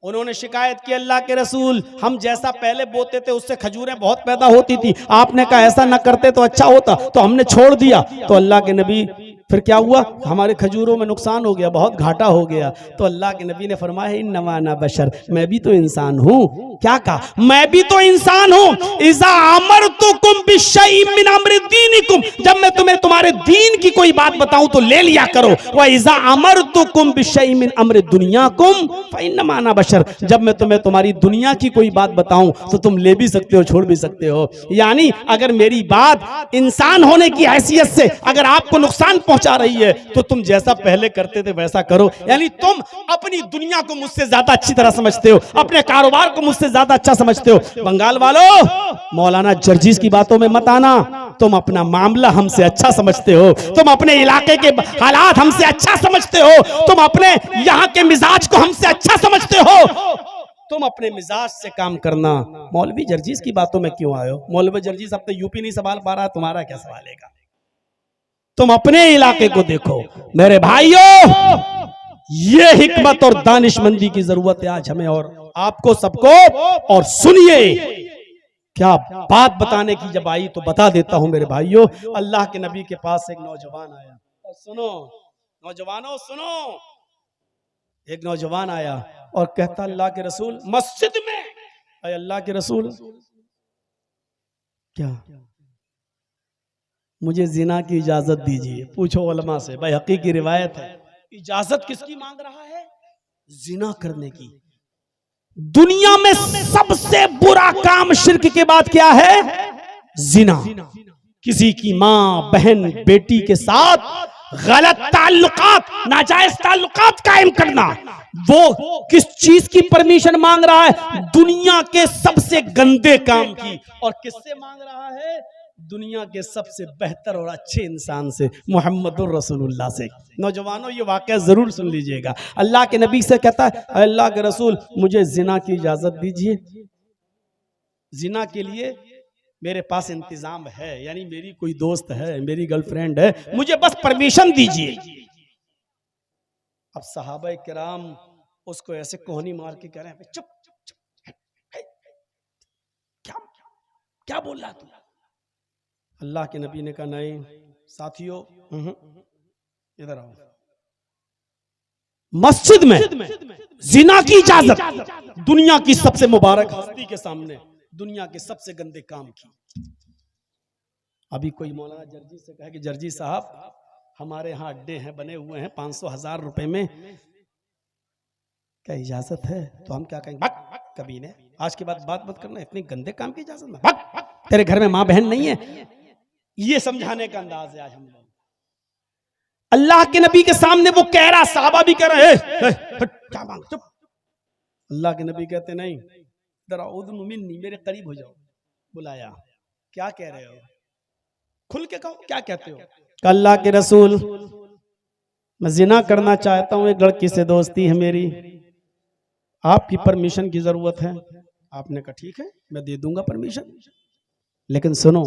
उन्होंने शिकायत की, अल्लाह के रसूल, हम जैसा पहले बोते थे उससे खजूरें बहुत पैदा होती थी, आपने कहा ऐसा न करते तो अच्छा होता, तो हमने छोड़ दिया। तो अल्लाह के नबी, फिर क्या हुआ? हमारे खजूरों में नुकसान हो गया, बहुत घाटा हो गया। तो अल्लाह के नबी ने फरमाया, इन्नमा अना बशर, मैं भी तो इंसान हूँ। क्या कहा? मैं भी तो इंसान हूँ। इज़ा अमरतुकुम बिशैइन मिन अम्रि दीनिकुम, जब मैं तुम्हें तुम्हारे दीन की कोई बात बताऊं तो ले लिया करो। व इज़ा अमरतुकुम बिशैइन मिन अम्रि दुनियाकुम फइन्नमा अना बशर, जब मैं तुम्हें तुम्हारी दुनिया की कोई बात बताऊं तो तुम ले भी सकते हो, छोड़ भी सकते हो। यानी अगर मेरी बात इंसान होने की हैसियत से अगर आपको नुकसान पहुंचा रही है तो तुम जैसा पहले करते थे वैसा करो। यानी तुम अपनी दुनिया को मुझसे ज्यादा अच्छी तरह समझते हो, अपने कारोबार को मुझसे ज्यादा अच्छा समझते हो। बंगाल वालों, मौलाना जर्जीस की बातों में मत आना। तुम अपना मामला हमसे अच्छा समझते हो, तुम अपने इलाके के हालात हमसे अच्छा समझते हो, तुम अपने यहाँ के मिजाज को हमसे अच्छा समझते हो। तुम अपने मिजाज से काम करना। मौलवी जर्जीस की बातों में क्यों आए हो? मौलवी जर्जीस अब तो यूपी नहीं संभाल पा रहा, तुम्हारा क्या सवालेगा? तुम अपने इलाके को देखो। मेरे भाइयों, ये हिकमत और दानिशमंदी की जरूरत है आज हमें और आपको सबको। और सुनिए, क्या बात बताने की जब आई तो बता देता हूं मेरे भाइयों। अल्लाह के नबी के पास एक नौजवान आया, और सुनो नौजवानों सुनो, एक नौजवान आया और कहता, अल्लाह के रसूल, मस्जिद में, अरे अल्लाह के रसूल, क्या मुझे जिना की इजाजत दीजिए। पूछो उलमा से, भाई हकीकी की रिवायत है, इजाजत किसकी मांग रहा है? जिना करने की। दुनिया में सबसे बुरा काम शिर्क के बाद क्या है? जिना। किसी की मां, बहन, बेटी के साथ गलत ताल्लुकात, नाजायज ताल्लुकात कायम करना। वो किस चीज की परमिशन मांग रहा है? दुनिया के सबसे गंदे काम की। और किससे मांग रहा है? दुनिया के सबसे बेहतर और अच्छे इंसान से, मुहम्मदुर रसूलुल्लाह से। नौजवानों, ये वाकया जरूर सुन लीजिएगा। अल्लाह के नबी से कहता है, अल्लाह के रसूल, मुझे जिना की इजाजत दीजिए। जिना के लिए मेरे पास इंतजाम है, यानी मेरी कोई दोस्त है, मेरी गर्लफ्रेंड है, मुझे बस परमिशन दीजिए। अब सहाबा किराम उसको ऐसे कोहनी मार के कह रहे हैं, चुप चुप चुप, क्या क्या बोल रहा तू? अल्लाह के नबी ने कहा, नहीं साथियों, इधर आओ। मस्जिद में जिना की इजाजत, दुनिया की सबसे मुबारक हस्ती के सामने दुनिया के सबसे गंदे काम की। अभी कोई मौलाना जर्जी से कहे कि जर्जी साहब, हमारे यहाँ अड्डे हैं, बने हुए हैं 500,000 रुपए में, क्या इजाजत है? तो हम क्या कहेंगे? भग कभी ने, आज के बाद बात मत करना, इतने गंदे काम की इजाजत में, भग, तेरे घर में माँ बहन नहीं है। ये समझाने का अंदाज है आज हम लोग। अल्लाह के नबी के सामने वो कह रहा, साहबा भी कह रहे हैं, क्या मांग, चुप। अल्लाह के नबी कहते, नहीं, मिन्नी, मेरे करीब हो जाओ। बुलाया, क्या कह रहे हो? खुल के कहो, क्या कहते हो? अल्लाह के रसूल, मैं जिना करना चाहता हूं, एक लड़की से दोस्ती है मेरी, आपकी परमिशन की जरूरत है। आपने कहा ठीक है, मैं दे दूंगा परमिशन, लेकिन सुनो,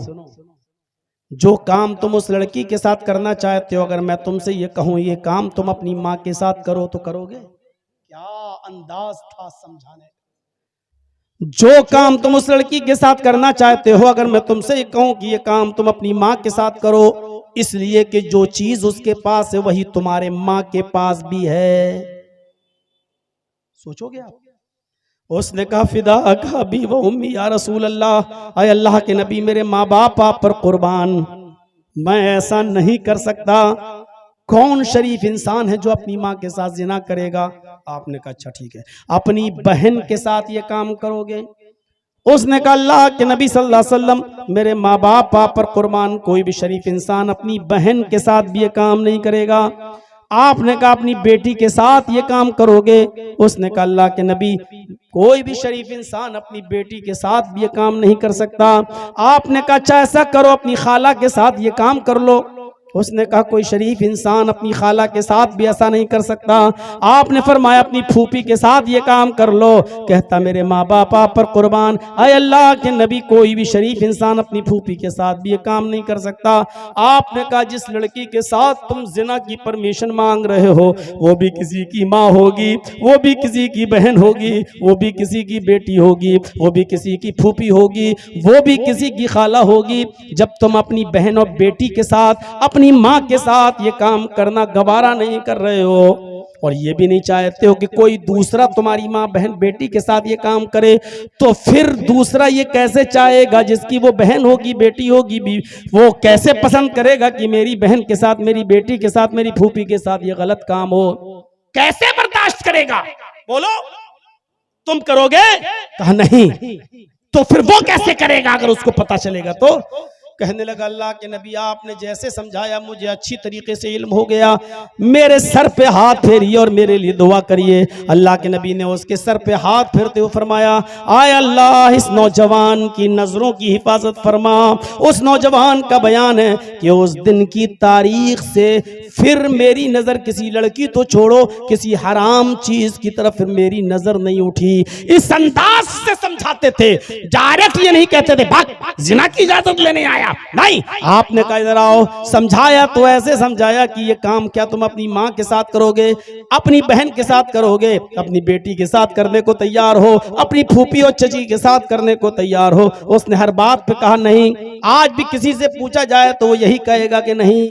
जो काम तुम उस लड़की के साथ करना चाहते हो, अगर मैं तुमसे ये कहूं ये काम तुम अपनी माँ के साथ करो तो करोगे? क्या अंदाज था समझाने। जो काम तुम उस लड़की के साथ करना चाहते हो, अगर मैं तुमसे ये कहूं कि ये काम तुम अपनी माँ के साथ करो, इसलिए कि जो चीज उसके पास है वही तुम्हारे माँ के पास भी है। सोचोगे आप? उसने कहा, फिदा का भी वो उम्मी या रसूल अल्लाह, अय अल्लाह के नबी, मेरे माँ बाप आप पर कुर्बान, मैं ऐसा नहीं कर सकता। कौन शरीफ इंसान है जो अपनी माँ के साथ जिना करेगा? आपने कहा अच्छा ठीक है, अपनी बहन के साथ ये काम करोगे? उसने कहा अल्लाह के नबी सल्लल्लाहु अलैहि वसल्लम, मेरे माँ बाप पर कुर्बान कोई भी शरीफ इंसान अपनी बहन के साथ भी ये काम नहीं करेगा। आपने कहा अपनी बेटी के साथ ये काम करोगे? उसने कहा अल्लाह के नबी, कोई भी शरीफ इंसान अपनी बेटी के साथ भी ये काम नहीं कर सकता। आपने कहा अच्छा ऐसा करो, अपनी खाला के साथ ये काम कर लो। उसने कहा कोई शरीफ इंसान अपनी खाला के साथ भी ऐसा नहीं कर सकता। आपने फरमाया अपनी फूफी के साथ ये काम कर लो। कहता मेरे माँ बाप पर कुर्बान, आए अल्लाह के नबी, कोई भी शरीफ इंसान अपनी फूफी के साथ भी ये काम नहीं कर सकता। आपने कहा जिस लड़की के साथ तुम जिना की परमिशन मांग रहे हो वो भी किसी की माँ होगी, वो भी किसी की बहन होगी, वो भी किसी की बेटी होगी, वो भी किसी की फूफी होगी, वो भी किसी की खाला होगी। जब तुम अपनी बहन और बेटी के साथ अपनी माँ के साथ ये काम करना गवारा नहीं कर रहे हो और ये भी नहीं चाहते हो कि कोई दूसरा तुम्हारी माँ बहन बेटी के साथ ये काम करे, तो फिर दूसरा ये कैसे चाहेगा जिसकी वो बहन होगी बेटी होगी भी, वो कैसे पसंद करेगा कि मेरी बहन के साथ मेरी बेटी के साथ मेरी फूफी के साथ ये गलत काम हो? कैसे बर्दाश्त करेगा? बोलो तुम करोगे? कहा नहीं। तो फिर वो कैसे करेगा अगर उसको पता चलेगा तो? कहने लगा अल्लाह के नबी आपने जैसे समझाया मुझे अच्छी तरीके से इल्म हो गया, मेरे सर पे हाथ फेरिए और मेरे लिए दुआ करिए। अल्लाह के नबी ने उसके सर पे हाथ फेरते हुए फरमाया, आय अल्लाह इस नौजवान की नजरों की हिफाजत फरमा। उस नौजवान का बयान है कि उस दिन की तारीख से फिर मेरी नजर किसी लड़की तो छोड़ो किसी हराम चीज की तरफ फिर मेरी नजर नहीं उठी। इस अंदाज से समझाते थे, डायरेक्ट ये नहीं कहते थे भाग जिना की इजाजत लेने आया, नहीं। आपने कहा इधर आओ, समझाया तो ऐसे समझाया कि ये काम क्या तुम अपनी माँ के साथ करोगे, अपनी बहन के साथ करोगे, अपनी बेटी के साथ करने को तैयार हो, अपनी फूफी और चची के साथ करने को तैयार हो? उसने हर बात पे कहा नहीं। आज भी किसी से पूछा जाए तो वो यही कहेगा कि नहीं।